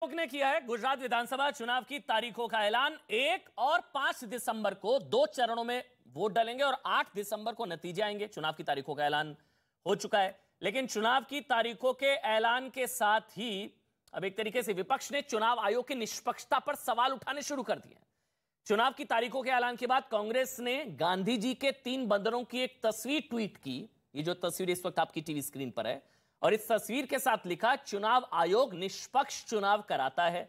आयोग ने किया है गुजरात विधानसभा चुनाव की तारीखों का ऐलान। 1 और 5 दिसंबर को 2 चरणों में वोट डालेंगे और 8 दिसंबर को नतीजे आएंगे। चुनाव की तारीखों का ऐलान हो चुका है, लेकिन चुनाव की तारीखों के ऐलान के साथ ही अब एक तरीके से विपक्ष ने चुनाव आयोग की निष्पक्षता पर सवाल उठाने शुरू कर दिए। चुनाव की तारीखों के ऐलान के बाद कांग्रेस ने गांधी जी के 3 बंदरों की एक तस्वीर ट्वीट की। ये जो तस्वीर इस वक्त आपकी टीवी स्क्रीन पर है, और इस तस्वीर के साथ लिखा, चुनाव आयोग निष्पक्ष चुनाव कराता है।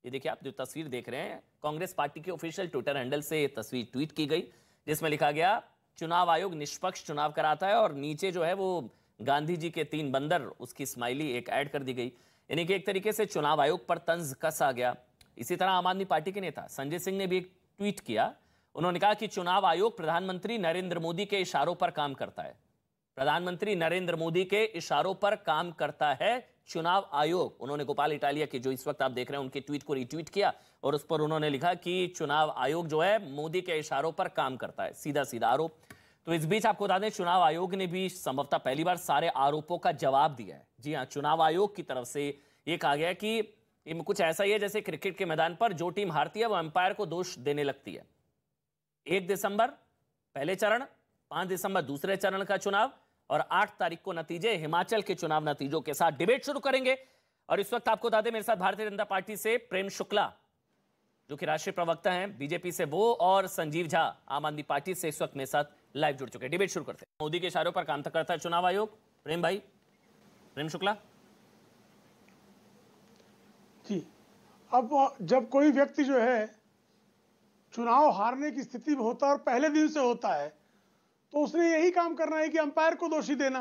ये देखिए, आप जो तस्वीर देख रहे हैं, कांग्रेस पार्टी के ऑफिशियल ट्विटर हैंडल से ये तस्वीर ट्वीट की गई, जिसमें लिखा गया चुनाव आयोग निष्पक्ष चुनाव कराता है, और नीचे जो है वो गांधी जी के 3 बंदर, उसकी स्माइली एक ऐड कर दी गई। यानी कि एक तरीके से चुनाव आयोग पर तंज कसा गया। इसी तरह आम आदमी पार्टी के नेता संजय सिंह ने भी एक ट्वीट किया। उन्होंने कहा कि चुनाव आयोग प्रधानमंत्री नरेंद्र मोदी के इशारों पर काम करता है। प्रधानमंत्री नरेंद्र मोदी के इशारों पर काम करता है चुनाव आयोग। उन्होंने गोपाल इटालिया के, जो इस वक्त आप देख रहे हैं, उनके ट्वीट को रीट्वीट किया और उस पर उन्होंने लिखा कि चुनाव आयोग जो है मोदी के इशारों पर काम करता है। सीधा सीधा आरोप। तो इस बीच आपको बता दें, चुनाव आयोग ने भी संभवतः पहली बार सारे आरोपों का जवाब दिया है। जी हां, चुनाव आयोग की तरफ से यह कहा गया कि ये कुछ ऐसा ही है जैसे क्रिकेट के मैदान पर जो टीम हारती है वो अंपायर को दोष देने लगती है। 1 दिसंबर पहले चरण, 5 दिसंबर दूसरे चरण का चुनाव और 8 तारीख को नतीजे। हिमाचल के चुनाव नतीजों के साथ डिबेट शुरू करेंगे। और इस वक्त आपको बता दें, मेरे साथ भारतीय जनता पार्टी से प्रेम शुक्ला, जो कि राष्ट्रीय प्रवक्ता हैं, बीजेपी से वो, और संजीव झा आम आदमी पार्टी से इस वक्त मेरे साथ लाइव जुड़ चुके हैं। डिबेट शुरू करते हैं। मोदी के इशारों पर काम करता है चुनाव आयोग। प्रेम भाई, प्रेम शुक्ला जी। अब जब कोई व्यक्ति जो है चुनाव हारने की स्थिति में होता है और पहले दिन से होता है, तो उसने यही काम करना है कि अंपायर को दोषी देना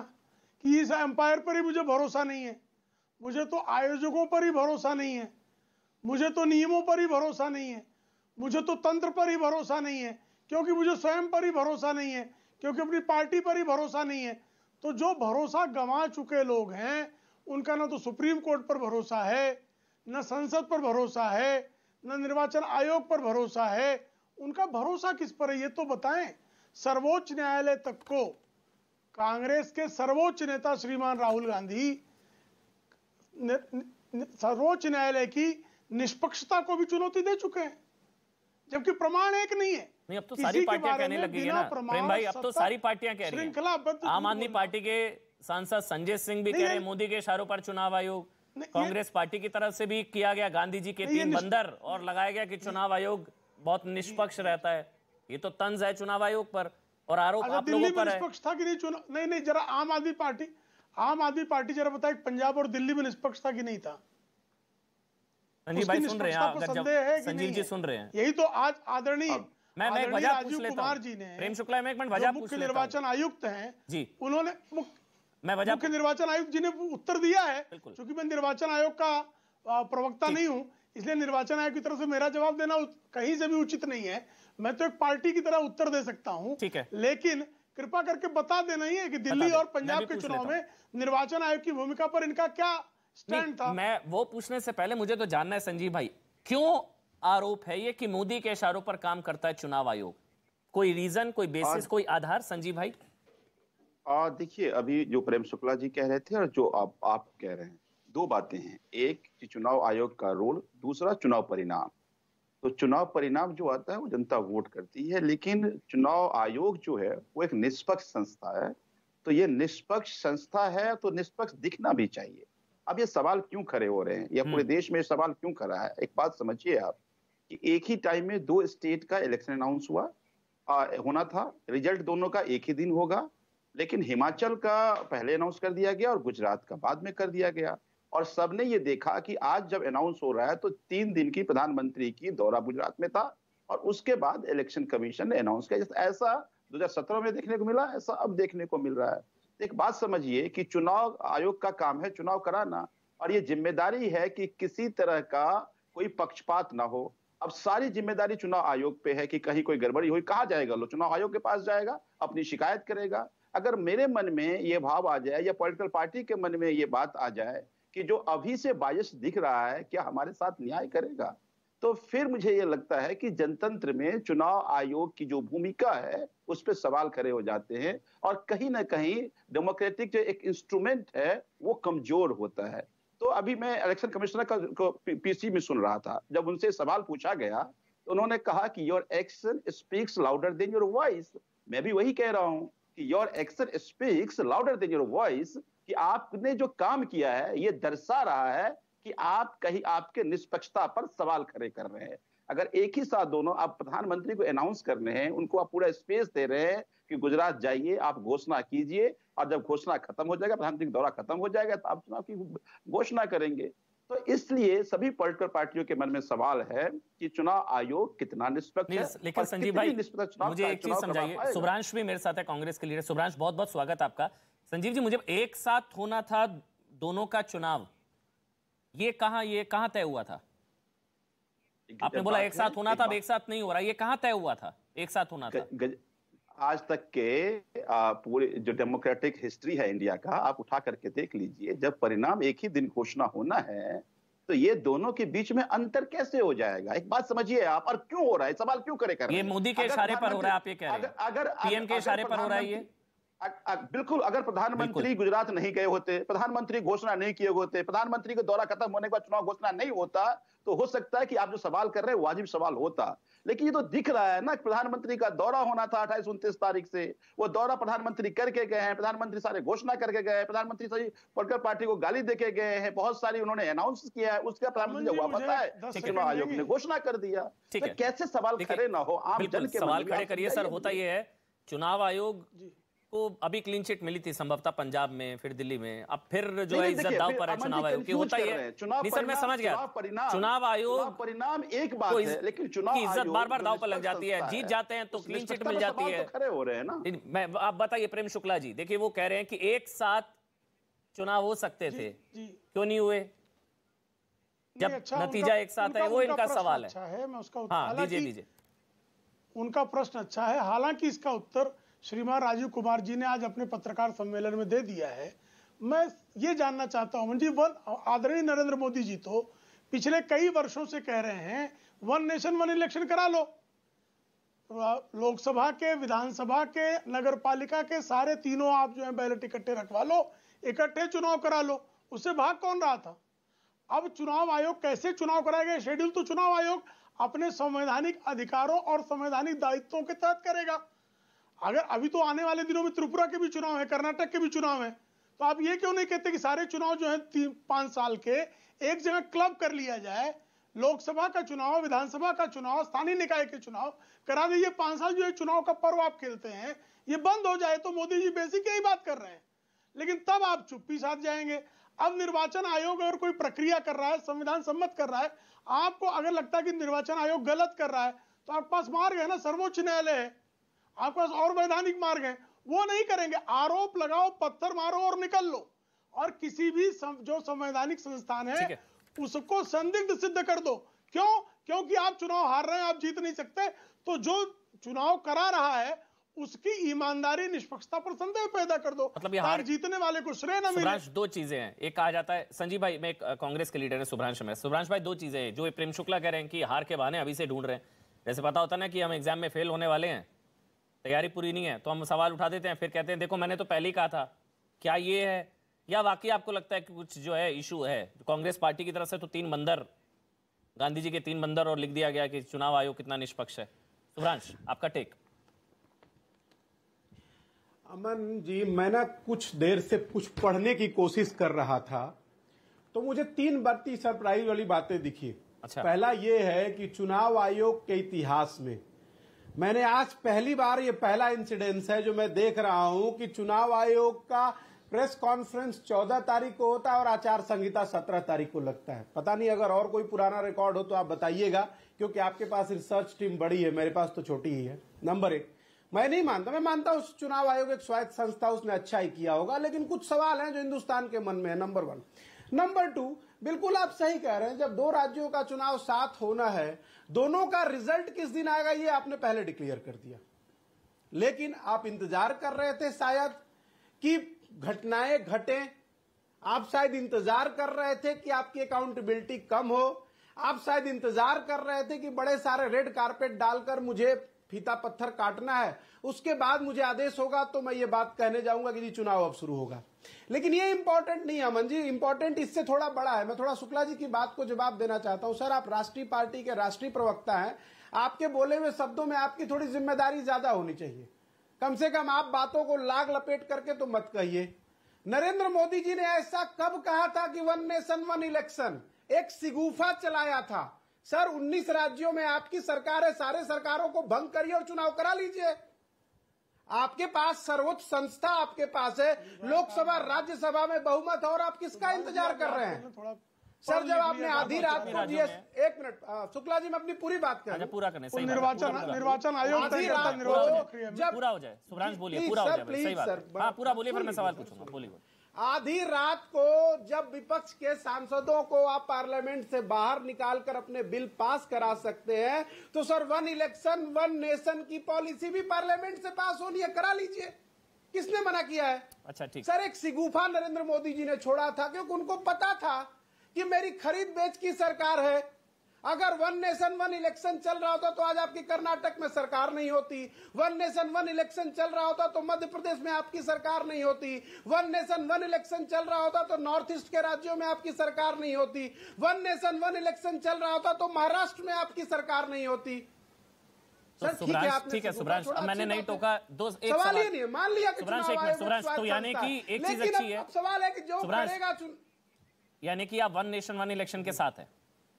कि इस अंपायर पर ही मुझे भरोसा नहीं है, मुझे तो आयोजकों पर ही भरोसा नहीं है, मुझे तो नियमों पर ही भरोसा नहीं है, मुझे तो तंत्र पर ही भरोसा नहीं है, क्योंकि मुझे स्वयं पर ही भरोसा नहीं है, क्योंकि अपनी पार्टी पर ही भरोसा नहीं है। तो जो भरोसा गंवा चुके लोग हैं, उनका ना तो सुप्रीम कोर्ट पर भरोसा है, न संसद पर भरोसा है, न निर्वाचन आयोग पर भरोसा है। उनका भरोसा किस पर है, ये तो बताएं। सर्वोच्च न्यायालय तक को कांग्रेस के सर्वोच्च नेता श्रीमान राहुल गांधी सर्वोच्च न्यायालय की निष्पक्षता को भी चुनौती दे चुके हैं, जबकि प्रमाण एक नहीं है। नहीं, अब तो सारी पार्टियां कहने लगी है ना प्रेम भाई, अब तो सारी पार्टियां कह रही हैं। आम आदमी पार्टी के सांसद संजय सिंह भी कह रहे हैं मोदी के इशारों पर चुनाव आयोग। कांग्रेस पार्टी की तरफ से भी किया गया गांधी जी के 3 बंदर, और लगाया गया कि चुनाव आयोग बहुत निष्पक्ष रहता है। ये तो तंज है चुनाव आयोग पर, और आरोप आप लोगों पर है। निष्पक्ष था कि नहीं चुनाव? नहीं, जरा आम आदमी पार्टी जरा बताए, पंजाब और दिल्ली में निष्पक्ष था कि नहीं था? संजीव भाई सुन रहे हैं, संजीव जी सुन रहे हैं। यही तो आज आदरणीय मैं एक वजह पूछ लेता हूं जी ने, प्रेम शुक्ला, मैं एक मिनट वजह पूछ लेता हूं। मुख्य निर्वाचन आयुक्त हैं जी, उन्होंने मुख्य निर्वाचन आयुक्त जी ने उत्तर दिया है। क्योंकि मैं निर्वाचन आयोग का प्रवक्ता नहीं हूं, इसलिए निर्वाचन आयोग की तरफ से मेरा जवाब देना कहीं से भी उचित नहीं है। मैं तो एक पार्टी की तरह उत्तर दे सकता हूं, ठीक है, लेकिन कृपा करके बता देना ही है कि दिल्ली और पंजाब के चुनाव में निर्वाचन आयोग की भूमिका पर इनका क्या स्टैंड था। मैं वो पूछने से पहले मुझे तो जानना है संजीव भाई, क्यों आरोप है ये कि मोदी के इशारों पर काम करता है चुनाव आयोग? कोई रीजन, कोई बेसिस, कोई आधार संजीव भाई? देखिए, अभी जो प्रेम शुक्ला जी कह रहे थे और जो आप कह रहे हैं, 2 बातें हैं। एक कि चुनाव आयोग का रोल, दूसरा चुनाव परिणाम। तो चुनाव परिणाम जो आता है वो जनता वोट करती है, लेकिन चुनाव आयोग जो है वो एक निष्पक्ष संस्था है। तो ये निष्पक्ष संस्था है तो निष्पक्ष दिखना भी चाहिए। अब ये सवाल क्यों खड़े हो रहे हैं, या पूरे देश में सवाल क्यों खड़ा है? एक बात समझिए आप कि एक ही टाइम में 2 स्टेट का इलेक्शन अनाउंस होना था, रिजल्ट दोनों का एक ही दिन होगा, लेकिन हिमाचल का पहले अनाउंस कर दिया गया और गुजरात का बाद में कर दिया गया। और सबने ये देखा कि आज जब अनाउंस हो रहा है तो 3 दिन की प्रधानमंत्री की दौरा गुजरात में था, और उसके बाद इलेक्शन कमीशन ने अनाउंस किया। ऐसा 2017 में देखने को मिला, ऐसा अब देखने को मिल रहा है। एक बात समझिए कि चुनाव आयोग का काम है चुनाव कराना, और ये जिम्मेदारी है कि किसी तरह का कोई पक्षपात ना हो। अब सारी जिम्मेदारी चुनाव आयोग पे है कि कहीं कोई गड़बड़ी हुई, कहा जाएगा? लो, चुनाव आयोग के पास जाएगा, अपनी शिकायत करेगा। अगर मेरे मन में ये भाव आ जाए या पॉलिटिकल पार्टी के मन में ये बात आ जाए कि जो अभी से बायस दिख रहा है क्या हमारे साथ न्याय करेगा, तो फिर मुझे ये लगता है कि जनतंत्र में चुनाव आयोग की जो भूमिका है उस पर सवाल खड़े हो जाते हैं, और कहीं ना कहीं डेमोक्रेटिक जो एक इंस्ट्रूमेंट है वो कमजोर होता है। तो अभी मैं इलेक्शन कमिश्नर को पीसी में सुन रहा था, जब उनसे सवाल पूछा गया तो उन्होंने कहा कि your action speaks louder than your voice. मैं भी वही कह रहा हूं कि your action speaks louder than your voice, कि आपने जो काम किया है ये दर्शा रहा है कि आप कहीं आपके निष्पक्षता पर सवाल खड़े कर रहे हैं। अगर एक ही साथ दोनों, आप प्रधानमंत्री को अनाउंस कर रहे हैं, उनको आप पूरा स्पेस दे रहे हैं कि गुजरात जाइए, आप घोषणा कीजिए, और जब घोषणा खत्म हो जाएगा, प्रधानमंत्री का दौरा खत्म हो जाएगा, तो आप चुनाव की घोषणा करेंगे। तो इसलिए सभी पॉलिटिकल पार्टियों के मन में सवाल है कि चुनाव आयोग कितना निष्पक्ष है। लेकिन संजीव भाई, मुझे एक चीज समझाइए। शुभ्रांश भी मेरे साथ है, कांग्रेस के लीडर। शुभ्रांश, बहुत बहुत स्वागत आपका। संजीव जी, मुझे एक साथ होना था दोनों का चुनाव, ये कहां तय हुआ था? आपने बोला एक साथ होना था, अब एक साथ नहीं हो रहा, ये कहां तय हुआ था एक साथ होना था? आज तक के पूरे जो डेमोक्रेटिक हिस्ट्री है इंडिया का, आप उठा करके देख लीजिए, जब परिणाम एक ही दिन घोषणा होना है तो ये दोनों के बीच में अंतर कैसे हो जाएगा? एक बात समझिए आप, और क्यों हो रहा है, सवाल क्यों कर रहे हैं? ये मोदी के इशारे पर हो रहा है, आप ये कह रहे हैं? अगर पीएम के इशारे पर हो रहा है ये? बिल्कुल। अगर प्रधानमंत्री गुजरात नहीं गए होते, प्रधानमंत्री घोषणा नहीं किए होते, प्रधानमंत्री का दौरा खत्म होने के बाद चुनाव घोषणा नहीं होता, तो हो सकता है कि आप जो सवाल कर रहे हैं वाजिब सवाल होता। लेकिन ये तो दिख रहा है ना, प्रधानमंत्री का दौरा होना था 28-29 तारीख से, वो दौरा प्रधानमंत्री करके गए हैं, प्रधानमंत्री सारे घोषणा करके गए हैं, प्रधानमंत्री सभी पॉलिटिकल पार्टी को गाली देके गए हैं, बहुत सारी उन्होंने अनाउंस किया है, उसका प्रधानमंत्री जब वापस आए चुनाव आयोग ने घोषणा कर दिया। तो कैसे सवाल खड़े ना हो आम जन के? सवाल खड़े करिए सर। होता यह है, चुनाव आयोग को अभी क्लीन चिट मिली थी संभवतः पंजाब में, फिर दिल्ली में, अब फिर जो है इज्जत दांव पर है चुनाव आयोग की। होता ही है। नहीं सर, मैं समझ गया, चुनाव आयोग परिणाम एक बात है, लेकिन चुनाव की इज्जत बार बार दांव पर लग जाती है। जीत जाते हैं तो क्लीन चिट मिल जाती है। खड़े हो रहे हैं ना। मैं, आप बताइए प्रेम शुक्ला जी, देखिए वो कह रहे हैं कि एक साथ चुनाव हो सकते थे, क्यों नहीं हुए जब नतीजा एक साथ है? वो इनका सवाल है। मैं उसका हाँ, दीजिए। उनका प्रश्न अच्छा है, हालांकि इसका उत्तर श्रीमान राजीव कुमार जी ने आज अपने पत्रकार सम्मेलन में दे दिया है। मैं ये जानना चाहता हूं जी, आदरणीय नरेंद्र मोदी जी तो पिछले कई वर्षों से कह रहे हैं वन नेशन वन इलेक्शन करा लो, लोकसभा के, विधानसभा के, नगर पालिका के सारे तीनों आप जो है बैलेट इकट्ठे रखवा लो, इकट्ठे चुनाव करा लो। उससे भाग कौन रहा था? अब चुनाव आयोग कैसे चुनाव कराएगा? शेड्यूल तो चुनाव आयोग अपने संवैधानिक अधिकारों और संवैधानिक दायित्वों के तहत करेगा। अगर अभी तो आने वाले दिनों में त्रिपुरा के भी चुनाव है, कर्नाटक के भी चुनाव है, तो आप ये क्यों नहीं कहते कि सारे चुनाव जो है 3-5 साल के एक जगह क्लब कर लिया जाए? लोकसभा का चुनाव, विधानसभा का चुनाव, स्थानीय निकाय के चुनाव करा दीजिए। 5 साल जो है चुनाव का पर्व आप खेलते हैं, ये बंद हो जाए तो मोदी जी बेसिक यही बात कर रहे हैं, लेकिन तब आप चुप्पी साध जाएंगे। अब निर्वाचन आयोग अगर कोई प्रक्रिया कर रहा है, संविधान सम्मत कर रहा है, आपको अगर लगता है कि निर्वाचन आयोग गलत कर रहा है, तो आपके पास मार्ग है ना, सर्वोच्च न्यायालय है, आपके पास और वैधानिक मार्ग है। वो नहीं करेंगे, आरोप लगाओ, पत्थर मारो और निकल लो, और किसी भी जो संवैधानिक संस्थान है उसको संदिग्ध सिद्ध कर दो। क्यों? क्योंकि आप चुनाव हार रहे हैं, आप जीत नहीं सकते, तो जो चुनाव करा रहा है उसकी ईमानदारी, निष्पक्षता पर संदेह पैदा कर दो। मतलब ये हार जीतने वाले को श्रेय न मिले। दो चीजें हैं, एक कहा जाता है, संजीव भाई, मैं कांग्रेस के लीडर है सुभ्रांश भाई, दो चीजें हैं जो प्रेम शुक्ला कह रहे हैं कि हार के बहाने अभी से ढूंढ रहे हैं। जैसे पता होता ना कि हम एग्जाम में फेल होने वाले हैं, तैयारी पूरी नहीं है, तो हम सवाल उठा देते हैं, फिर कहते हैं देखो मैंने तो पहले ही कहा था। क्या ये है, या वाकई आपको लगता है कि कुछ जो है इशू है कांग्रेस पार्टी की तरफ से? तो 3 बंदर, गांधी जी के 3 बंदर, और लिख दिया गया कि चुनाव आयोग कितना निष्पक्ष है। सुभ्रांश, आपका टेक। अमन जी, मैं ना कुछ देर से कुछ पढ़ने की कोशिश कर रहा था, तो मुझे 3 बड़ी सरप्राइज वाली बातें दिखी। अच्छा। पहला ये है कि चुनाव आयोग के इतिहास में मैंने आज पहली बार, ये पहला इंसिडेंस है जो मैं देख रहा हूं कि चुनाव आयोग का प्रेस कॉन्फ्रेंस 14 तारीख को होता है और आचार संहिता 17 तारीख को लगता है। पता नहीं अगर और कोई पुराना रिकॉर्ड हो तो आप बताइएगा, क्योंकि आपके पास रिसर्च टीम बड़ी है, मेरे पास तो छोटी ही है। नंबर 1, मैं नहीं मानता, मैं मानता हूं चुनाव आयोग एक स्वायत्त संस्था, उसने अच्छा ही किया होगा, लेकिन कुछ सवाल हैं जो हिंदुस्तान के मन में है। नंबर 1। नंबर 2, बिल्कुल आप सही कह रहे हैं, जब 2 राज्यों का चुनाव साथ होना है, दोनों का रिजल्ट किस दिन आएगा ये आपने पहले डिक्लेयर कर दिया, लेकिन आप इंतजार कर रहे थे शायद कि घटनाएं घटें, आप शायद इंतजार कर रहे थे कि आपकी अकाउंटेबिलिटी कम हो, आप शायद इंतजार कर रहे थे कि बड़े सारे रेड कारपेट डालकर मुझे फीता पत्थर काटना है, उसके बाद मुझे आदेश होगा तो मैं ये बात कहने जाऊंगा कि जी चुनाव अब शुरू होगा। लेकिन ये इंपॉर्टेंट नहीं है अमन जी, इंपॉर्टेंट इससे थोड़ा बड़ा है। मैं थोड़ा शुक्ला जी की बात को जवाब देना चाहता हूं। सर, आप राष्ट्रीय पार्टी के राष्ट्रीय प्रवक्ता हैं, आपके बोले हुए शब्दों में आपकी थोड़ी जिम्मेदारी ज्यादा होनी चाहिए। कम से कम आप बातों को लाग लपेट करके तो मत कहिए। नरेंद्र मोदी जी ने ऐसा कब कहा था कि 1 नेशन 1 इलेक्शन, एक सिगूफा चलाया था। सर, 19 राज्यों में आपकी सरकार है, सारे सरकारों को भंग करिए और चुनाव करा लीजिए। आपके पास सर्वोच्च संस्था आपके पास है, लोकसभा राज्यसभा में बहुमत, और आप किसका इंतजार कर रहे हैं? सर, जब आपने आधी रात को एक मिनट शुक्ला जी, मैं अपनी पूरी बात कर, पूरा करने निर्वाचन आयोग जब पूरा हो जाए, सुब्रांश बोलिए, पूरा हो जाए, सही बात। हाँ, पूरा बोलिए, फिर मैं सवाल पूछूंगा, बोलिए। आधी रात को जब विपक्ष के सांसदों को आप पार्लियामेंट से बाहर निकालकर अपने बिल पास करा सकते हैं, तो सर 1 इलेक्शन 1 नेशन की पॉलिसी भी पार्लियामेंट से पास होनी है, करा लीजिए। किसने मना किया है? अच्छा, ठीक। सर, एक सिगूफा नरेंद्र मोदी जी ने छोड़ा था क्योंकि उनको पता था कि मेरी खरीद बेच की सरकार है। अगर 1 नेशन 1 इलेक्शन चल रहा होता तो आज आपकी कर्नाटक में सरकार नहीं होती। 1 नेशन 1 इलेक्शन चल रहा होता तो मध्य प्रदेश में आपकी सरकार नहीं होती। 1 नेशन 1 इलेक्शन चल रहा होता तो नॉर्थ ईस्ट के राज्यों में आपकी सरकार नहीं होती। 1 नेशन 1 इलेक्शन चल रहा होता तो महाराष्ट्र में आपकी सरकार नहीं होती। सर, ठीक है सुब्रांश, मैंने नहीं टोका। सवाल ये नहीं है, मान लिया कि सुब्रांश, तो यानी कि एक चीज अच्छी है, सवाल है कि जो करेगा, यानी कि आप 1 नेशन 1 इलेक्शन के साथ है,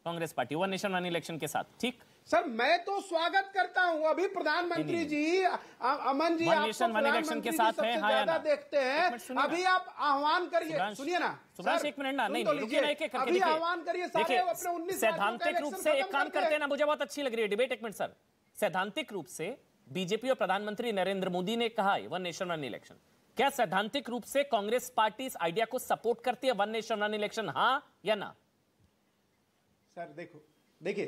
कांग्रेस पार्टी 1 नेशन 1 इलेक्शन के साथ, ठीक? सर, मैं तो स्वागत करता हूं। अभी प्रधानमंत्री जी, अमन जी, 1 नेशन 1 इलेक्शन के साथ है, हाँ या ना? देखते हैं, अभी आप आह्वान करिए, सुनिए ना सुब्रांश, एक मिनट ना, नहीं रुकिए ना, एक एक करके आह्वान करिए। देखिए, सैद्धांतिक रूप से एक काम करते हैं ना, मुझे बहुत अच्छी लग रही है डिबेट। एक मिनट सर, सैद्धांतिक रूप से बीजेपी और प्रधानमंत्री नरेंद्र मोदी ने कहा है 1 नेशन 1 इलेक्शन, क्या सैद्धांतिक रूप से कांग्रेस पार्टी इस आइडिया को सपोर्ट करती है 1 नेशन 1 इलेक्शन, हाँ या ना? सर देखिए,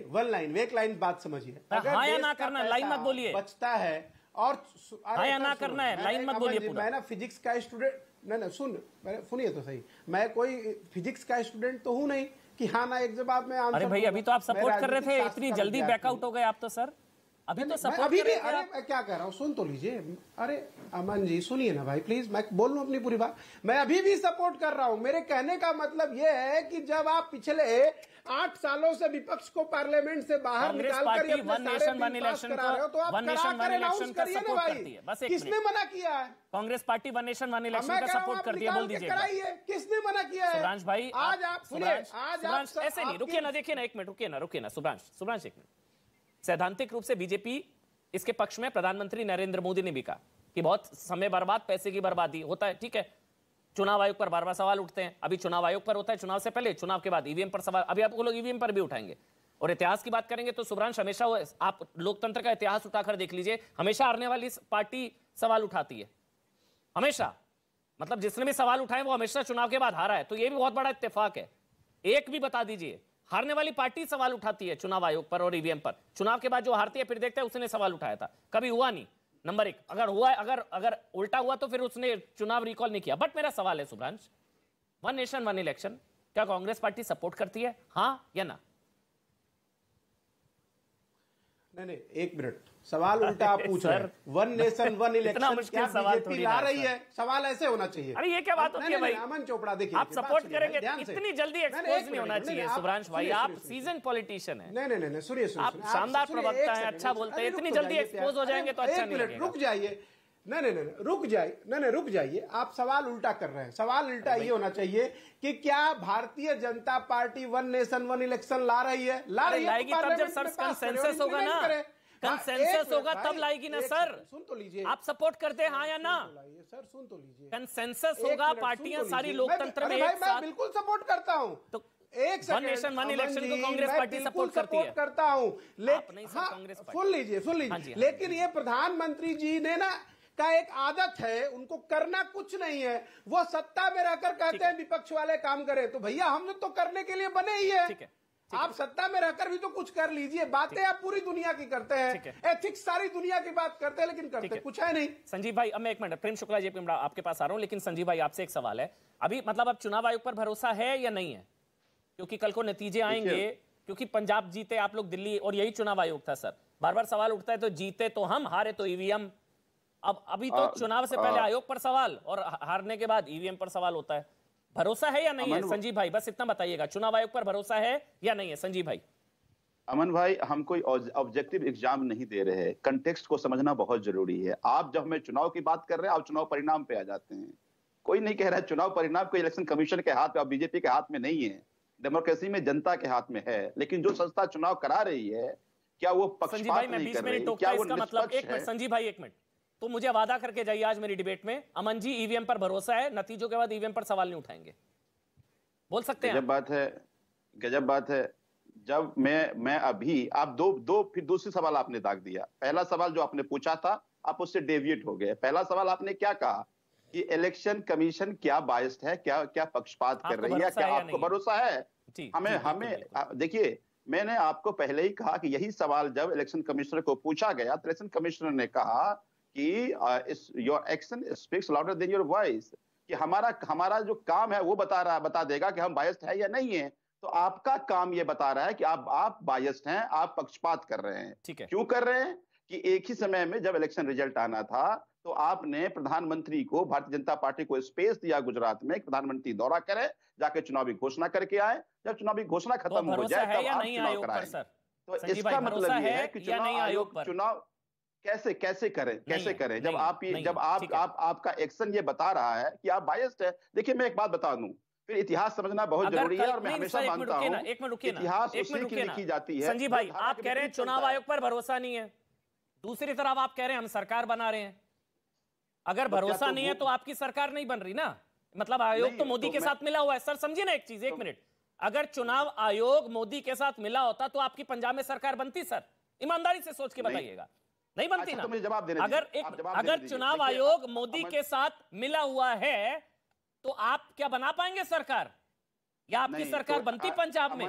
एक लाइन बात समझिए, हाँ या ना करना है, लाइन मत बोलिए, बचता है और हाँ या ना करना है, लाइन मत बोलिए। मैं ना फिजिक्स का स्टूडेंट, नहीं सुनिए तो सही, मैं कोई फिजिक्स का स्टूडेंट तो हूं नहीं कि हाँ ना एक जवाब में आंसर। अरे भाई, अभी तो आप सपोर्ट कर रहे थे, इतनी जल्दी बैकआउट हो गए आप तो। सर, अभी तो सपोर्ट अभी भी, अरे मैं क्या कह रहा हूँ, सुन तो लीजिए। अरे अमन जी, सुनिए ना भाई प्लीज, मैं बोल लूं अपनी पूरी बात। मैं अभी भी सपोर्ट कर रहा हूं। मेरे कहने का मतलब यह है कि जब आप पिछले 8 सालों से विपक्ष को पार्लियामेंट से बाहर निकालकर 1 नेशन 1 इलेक्शन करा रहे हो, तो आप 1 नेशन 1 इलेक्शन का सपोर्ट करती है। बस किसने मना किया है? कांग्रेस पार्टी 1 नेशन 1 इलेक्शन का सपोर्ट करती है, बोल दीजिए। किसने मना किया है? सुब्रांश भाई, आज आप सुनिए, आज ऐसे नहीं, रुकिए ना, देखिए ना, एक मिनट रुकिए ना सुब्रांश एक मिनट। सैद्धांतिक रूप से बीजेपी इसके पक्ष में, प्रधानमंत्री नरेंद्र मोदी ने भी कहा कि बहुत समय बर्बाद, पैसे की बर्बादी होता है, ठीक है। चुनाव आयोग पर बार बार सवाल उठते हैं, अभी चुनाव आयोग पर होता है, चुनाव से पहले, चुनाव के बाद ईवीएम पर सवाल, अभी आपको लोग ईवीएम पर भी उठाएंगे। और इतिहास की बात करेंगे तो सुब्रांश, हमेशा आप लोकतंत्र का इतिहास उठाकर देख लीजिए, हमेशा हारने वाली पार्टी सवाल उठाती है, हमेशा। मतलब जिसने भी सवाल उठाए वो हमेशा चुनाव के बाद हारा है, तो ये भी बहुत बड़ा इत्तेफाक है। एक भी बता दीजिए, हारने वाली पार्टी सवाल उठाती है चुनाव आयोग पर और ईवीएम पर, चुनाव के बाद जो हारती है फिर देखते हैं उसने सवाल उठाया था, कभी हुआ नहीं। नंबर 1, अगर हुआ, अगर उल्टा हुआ तो फिर उसने चुनाव रिकॉल नहीं किया। बट मेरा सवाल है सुब्रांश, 1 नेशन 1 इलेक्शन क्या कांग्रेस पार्टी सपोर्ट करती है, हाँ या ना? नहीं, एक मिनट, सवाल उल्टा आप पूछ रहे हैं। 1 नेशन 1 इलेक्शन क्या बीजेपी ला रही है? सवाल ऐसे होना चाहिए। अरे ये क्या बात होती है भाई? अमन चोपड़ा, देखिए, आप सपोर्ट करेंगे, इतनी जल्दी एक्सपोज नहीं होना चाहिए सुब्रांश भाई, आप सीजन पॉलिटिशियन है। नहीं, सुनिए, आप शानदार प्रवक्ता हैं, अच्छा बोलते हैं, इतनी जल्दी एक्सपोज हो जाएंगे तो अच्छा नहीं लगेगा। रुक जाइए, नहीं, रुक जाइए, आप सवाल उल्टा कर रहे हैं। सवाल उल्टा ये होना चाहिए कि क्या Bharatiya Janata party 1 nation 1 election ला रही है? लाएगी तब जब सर कंसेंसस होगा ना, कंसेंसस होगा तब लाएगी ना सर। सुन तो लीजिए, आप सपोर्ट करते हैं हाँ या ना? सर सुन तो लीजिए, कंसेंसस होगा, पार्टियां सारी लोकतंत्र में एक साथ। बिल्कुल सपोर्ट करता हूं, तो एक 1 नेशन 1 इलेक्शन को कांग्रेस पार्टी सपोर्ट करती है, करता हूं, लेकिन सुन लीजिए, लेकिन ये प्रधानमंत्री जी ने ना का एक आदत है, उनको करना कुछ नहीं है, वो सत्ता में रहकर कहते हैं विपक्ष वाले काम करें, तो भैया हम लोग तो करने के लिए बने ही है। आप सत्ता में रहकर भी तो कुछ कर लीजिए। बातें आप पूरी दुनिया की करते हैं, एथिक्स सारी दुनिया की बात करते हैं, लेकिन करते कुछ है नहीं। संजीव भाई, अब मैं एक मिनट, प्रेम शुक्ला जी आपके पास आ रहा हूं, लेकिन संजीव भाई आपसे एक सवाल है, अभी मतलब अब चुनाव आयोग पर भरोसा है या नहीं है? क्योंकि कल को नतीजे आएंगे, क्योंकि पंजाब जीते आप लोग दिल्ली, और यही चुनाव आयोग था सर, बार बार सवाल उठता है तो जीते तो हम, हारे तो ईवीएम। अब अभी तो चुनाव से पहले आयोग पर सवाल और हारने के बाद ईवीएम पर सवाल होता है। भरोसा है या नहीं है संजीव भाई? बस इतना बताइएगा, चुनाव आयोग पर भरोसा है या नहीं है संजीव भाई? अमन भाई, हम कोई ऑब्जेक्टिव एग्जाम नहीं दे रहे हैं, कंटेक्स्ट को समझना बहुत जरूरी है। आप जब हमें चुनाव की बात कर रहे हैं, आप चुनाव परिणाम पे आ जाते हैं। कोई नहीं कह रहा है चुनाव परिणाम कोई इलेक्शन कमीशन के हाथ में और बीजेपी के हाथ में नहीं है, डेमोक्रेसी में जनता के हाथ में है। लेकिन जो संस्था चुनाव करा रही है, क्या वो पक्षपात नहीं कर रही? क्या वो निष्पक्ष है? संजीव भाई एक मिनट, तो मुझे वादा करके जाइए आज मेरी डिबेट में, अमन जी ईवीएम पर भरोसा है, नतीजों के बाद ईवीएम पर सवाल नहीं उठाएंगे, बोल सकते हैं? गजब बात है, गजब बात है। जब मैं अभी आप दो फिर दूसरी सवाल आपने दाग दिया। पहला सवाल जो आपने पूछा था, आप उससे डेविएट हो गए। पहला सवाल आपने क्या कहा कि इलेक्शन कमीशन क्या बायस्ड है, क्या पक्षपात कर रही है, क्या आपको भरोसा है? हमें देखिए, मैंने आपको पहले ही कहा कि यही सवाल जब इलेक्शन कमिश्नर को पूछा गया तो इलेक्शन कमिश्नर ने कहा कि your action speaks louder than your voice, कि हमारा जो काम है वो बता देगा कि हम बायस्ड है या नहीं है। तो आपका काम ये बता रहा है कि आप बायस्ड हैं, आप पक्षपात कर रहे हैं। ठीक है, क्यों कर रहे हैं कि एक ही समय में जब इलेक्शन रिजल्ट आना था तो आपने प्रधानमंत्री को, भारतीय जनता पार्टी को स्पेस दिया गुजरात में, प्रधानमंत्री दौरा करे, जाके चुनावी घोषणा करके आए। जब चुनावी घोषणा खत्म हो जाए तब आप चुनाव कराएं। तो इसका मतलब ये है कि चुनाव कैसे करें जब आपका एक्शन ये बता रहा है कि आप बायस्ड है। देखिए, मैं एक बात बता दूं, फिर इतिहास समझना बहुत जरूरी है और मैं हमेशा मानता हूं इतिहास उसी की लिखी जाती है। संजीव भाई, आप कह रहे हैं चुनाव आयोग पर भरोसा नहीं है, दूसरी तरफ आप कह रहे हैं हम सरकार बना रहे हैं। अगर भरोसा नहीं है तो आपकी सरकार नहीं बन रही ना, मतलब आयोग तो मोदी के साथ मिला हुआ है। सर समझिए ना एक चीज, एक मिनट, अगर चुनाव आयोग मोदी के साथ मिला होता तो आपकी पंजाब में सरकार बनती? सर ईमानदारी से सोच के बताइएगा, नहीं बनती ना? अगर चुनाव आयोग मोदी के साथ मिला हुआ है तो आप क्या बना पाएंगे सरकार, या आपकी सरकार बनती पंजाब में?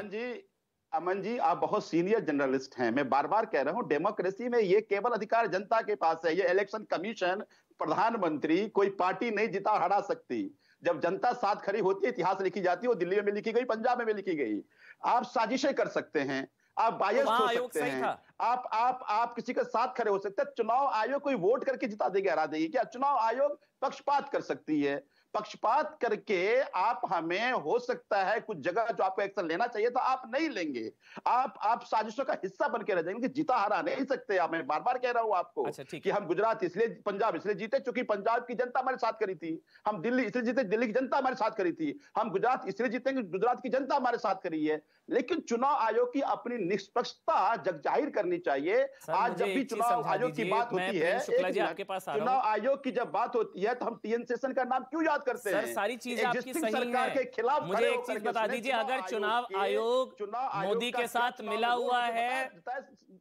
अमन जी, आप बहुत सीनियर जर्नलिस्ट हैं। मैं बार बार कह रहा हूं, डेमोक्रेसी में ये केवल अधिकार जनता के पास है। ये इलेक्शन कमीशन, प्रधानमंत्री, कोई पार्टी नहीं जिता और हरा सकती। जब जनता साथ खड़ी होती है, इतिहास लिखी जाती है, वो दिल्ली में लिखी गई, पंजाब में भी लिखी गई। आप साजिशें कर सकते हैं, आप बायस्ड हो सकते हैं, आप किसी के साथ खड़े हो सकते हैं। चुनाव आयोग कोई वोट करके जिता देगी, हरा देगी क्या? चुनाव आयोग पक्षपात कर सकती है। पक्षपात करके आप हमें, हो सकता है कुछ जगह जो आपको एक्शन लेना चाहिए था आप नहीं लेंगे, आप साजिशों का हिस्सा बन के रह जाएंगे। जीता हरा नहीं सकते आप। मैं बार बार कह रहा हूं आपको कि हम गुजरात इसलिए, पंजाब इसलिए जीते क्योंकि पंजाब की जनता हमारे साथ करी थी। हम दिल्ली इसलिए जीते, दिल्ली की जनता हमारे साथ करी थी। हम गुजरात इसलिए जीतेंगे, गुजरात की जनता हमारे साथ करी है। लेकिन चुनाव आयोग की अपनी निष्पक्षता जग जाहिर करनी चाहिए। आज जब भी चुनाव आयोग की बात होती है, चुनाव आयोग की जब बात होती है तो हम टीएन शेषन का नाम क्यों याद करते हैं? सर सारी चीजें आपकी सही हैं। मुझे एक चीज बता दीजिए, अगर चुनाव आयोग मोदी के साथ मिला हुआ है,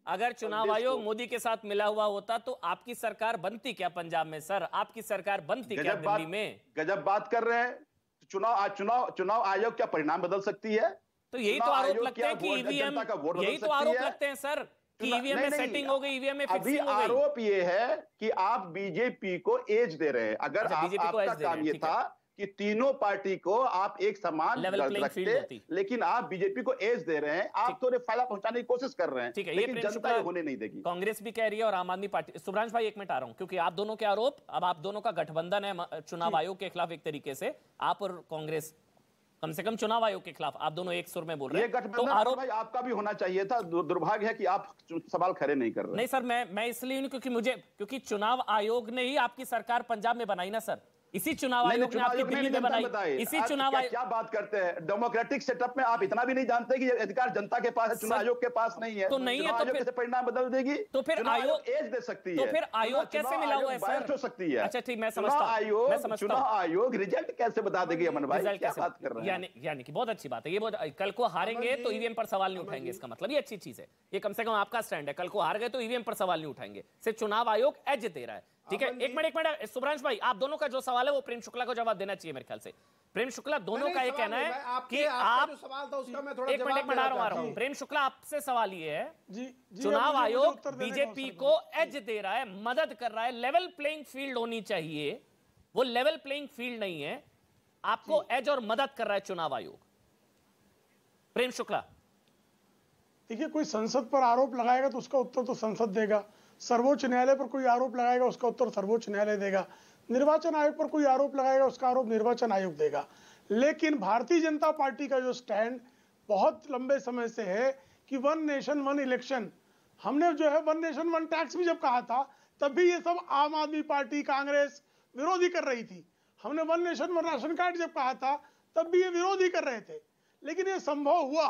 अगर चुनाव आयोग मोदी के साथ मिला हुआ होता तो आपकी सरकार बनती क्या पंजाब में? सर आपकी सरकार बनती क्या दिल्ली में? गजब बात कर रहे हैं। चुनाव आयोग क्या परिणाम बदल सकती है? तो यही तो आरोप लगते हैं कि ईवीएम, यही तो आरोप लगते हैं सर कि ईवीएम में सेटिंग हो गई, ईवीएम में फिक्सिंग हो गई। आरोप ये है कि आप बीजेपी को एज दे रहे हैं। अगर आपका काम ये था कि तीनों पार्टी को आप एक समान रखते, लेकिन आप बीजेपी को एज दे रहे हैं, आप तो फायदा पहुंचाने की कोशिश कर रहे हैं, लेकिन जनता होने नहीं देगी। कांग्रेस भी कह रही है और आम आदमी पार्टी। सुब्रांश भाई एक मिनट आ रहा हूं, क्योंकि आप दोनों के आरोप, अब आप दोनों का गठबंधन है चुनाव आयोग के खिलाफ एक तरीके से, आप और कांग्रेस, कम से कम चुनाव आयोग के खिलाफ आप दोनों एक सुर में बोल रहे हैं। तो आरोप भाई आपका भी होना चाहिए था। दुर्भाग्य है कि आप सवाल खड़े नहीं कर रहे। नहीं सर, मैं इसलिए नहीं, क्योंकि चुनाव आयोग ने ही आपकी सरकार पंजाब में बनाई ना सर। इसी चुनाव आयोग ने आपकी दिल्ली में बनाई। इसी चुनाव आयोग क्या बात करते हैं? डेमोक्रेटिक सेटअप में आप इतना भी नहीं जानते कि अधिकार जनता के पास है, चुनाव आयोग के पास नहीं है। तो नहीं है तो फिर परिणाम बदल देगी, तो फिर आयोग एज दे सकती है। तो फिर आयोग कैसे मिला हुआ है सर? हो सकती है। अच्छा ठीक, मैं समझता हूं। चुनाव आयोग रिजल्ट कैसे बता देगी अमन भाई? क्या बात कर रहे हैं? यानी कि बहुत अच्छी बात है ये। कल को हारेंगे तो ईवीएम पर सवाल नहीं उठाएंगे, इसका मतलब ये अच्छी चीज है। ये कम से कम आपका स्टैंड है, कल को हार गए तो ईवीएम पर सवाल नहीं उठाएंगे, सिर्फ चुनाव आयोग एज दे रहा है। ठीक है, एक मिनट सुब्रांश भाई, आप दोनों का जो सवाल है वो प्रेम शुक्ला को जवाब देना चाहिए मेरे ख्याल से। प्रेम शुक्ला, दोनों का ये कहना है कि आप, एक मिनट आ रहा हूं। प्रेम शुक्ला, आपसे सवाल ये है, चुनाव आयोग बीजेपी को एज दे रहा है, मदद कर रहा है, लेवल प्लेइंग फील्ड होनी चाहिए, वो लेवल प्लेइंग फील्ड नहीं है, आपको एज और मदद कर रहा है चुनाव आयोग। प्रेम शुक्ला, देखिए, कोई संसद पर आरोप लगाएगा तो उसका उत्तर तो संसद देगा, सर्वोच्च न्यायालय पर कोई आरोप लगाएगा उसका उत्तर सर्वोच्च न्यायालय देगा, निर्वाचन आयोग पर कोई आरोप लगाएगा उसका आरोप निर्वाचन आयोग देगा। लेकिन भारतीय जनता पार्टी का जो स्टैंड बहुत लंबे समय से है कि वन नेशन वन इलेक्शन, हमने जो है वन नेशन वन टैक्स भी जब कहा था तब भी ये सब आम आदमी पार्टी, कांग्रेस विरोधी कर रही थी। हमने one nation one ration card जब कहा था तब भी ये विरोधी कर रहे थे। लेकिन ये संभव हुआ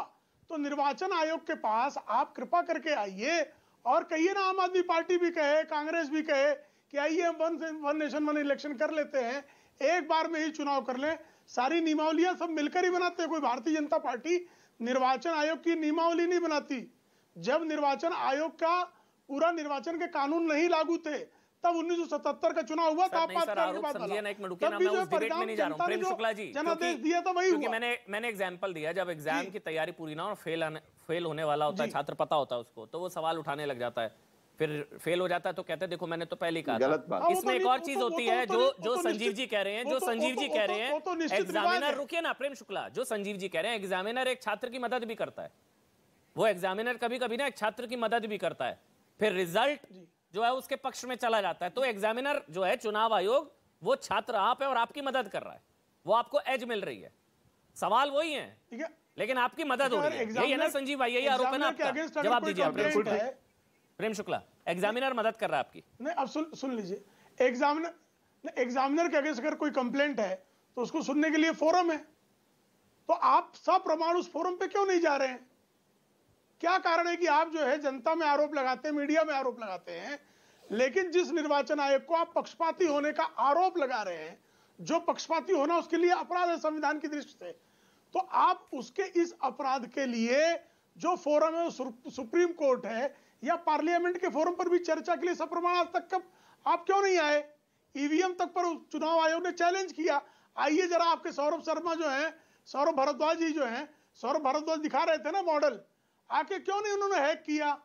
तो निर्वाचन आयोग के पास आप कृपा करके आइए और कहिए ना, आम आदमी पार्टी भी कहे, कांग्रेस भी कहे कि आइए वन नेशन वन इलेक्शन कर लेते हैं, एक बार में ही चुनाव कर लें। सारी नियमावलियां सब मिलकर ही बनाते हैं, कोई भारतीय जनता पार्टी निर्वाचन आयोग की नियमावली नहीं बनाती। जब निर्वाचन आयोग का पूरा निर्वाचन के कानून नहीं लागू थे तब 1977 का चुनाव हुआ था। जनादेश दिया था वही हुआ। मैंने एग्जांपल दिया, जब एग्जाम की तैयारी पूरी ना और फेल होने वाला होता है छात्र, पता होता है उसको, तो वो सवाल उठाने लग जाता है, फिर फेल हो जाता है तो कहते हैं देखो मैंने तो पहले ही कहा था। इसमें एक और चीज होती है जो संजीव जी कह रहे हैं, एग्जामिनर, रुकिए ना प्रेम शुक्ला, जो संजीव जी कह रहे हैं एग्जामिनर एक छात्र की मदद भी करता है, वो एग्जामिनर कभी कभी ना एक छात्र की मदद भी करता है, फिर रिजल्ट जो है उसके पक्ष में चला जाता है। तो एग्जामिनर जो है चुनाव आयोग, वो छात्र आप है और आपकी मदद कर रहा है, वो आपको एज मिल रही है। सवाल वही है, लेकिन आपकी मदद हो रही है। यही है ना संजीव भाई, यही आरोप है ना आपका? जवाब दीजिए प्रेम शुक्ला। एग्जामिनर मदद कर रहा है आपकी? नहीं, अब सुन लीजिए, एग्जामिनर के अगेंस्ट अगर कोई कंप्लेंट है तो उसको सुनने के लिए फोरम है, तो आप सब प्रमाण उस फोरम पे क्यों नहीं जा रहे हैं? क्या कारण है कि आप जो है जनता में आरोप लगाते हैं, मीडिया में आरोप लगाते हैं, लेकिन जिस निर्वाचन आयोग को आप पक्षपाती होने का आरोप लगा रहे हैं, जो पक्षपाती होना उसके लिए अपराध है संविधान की दृष्टि से, तो आप उसके इस अपराध के लिए जो फोरम है वो सुप्रीम कोर्ट है या पार्लियामेंट के फोरम पर भी चर्चा के लिए सप्रमाण आज तक कब आप क्यों नहीं आए? ईवीएम तक पर चुनाव आयोग ने चैलेंज किया, आइए जरा। आपके सौरभ शर्मा जो है, सौरभ भारद्वाज जी जो है, सौरभ भारद्वाज दिखा रहे थे ना मॉडल, आके क्यों नहीं उन्होंने हैक किया?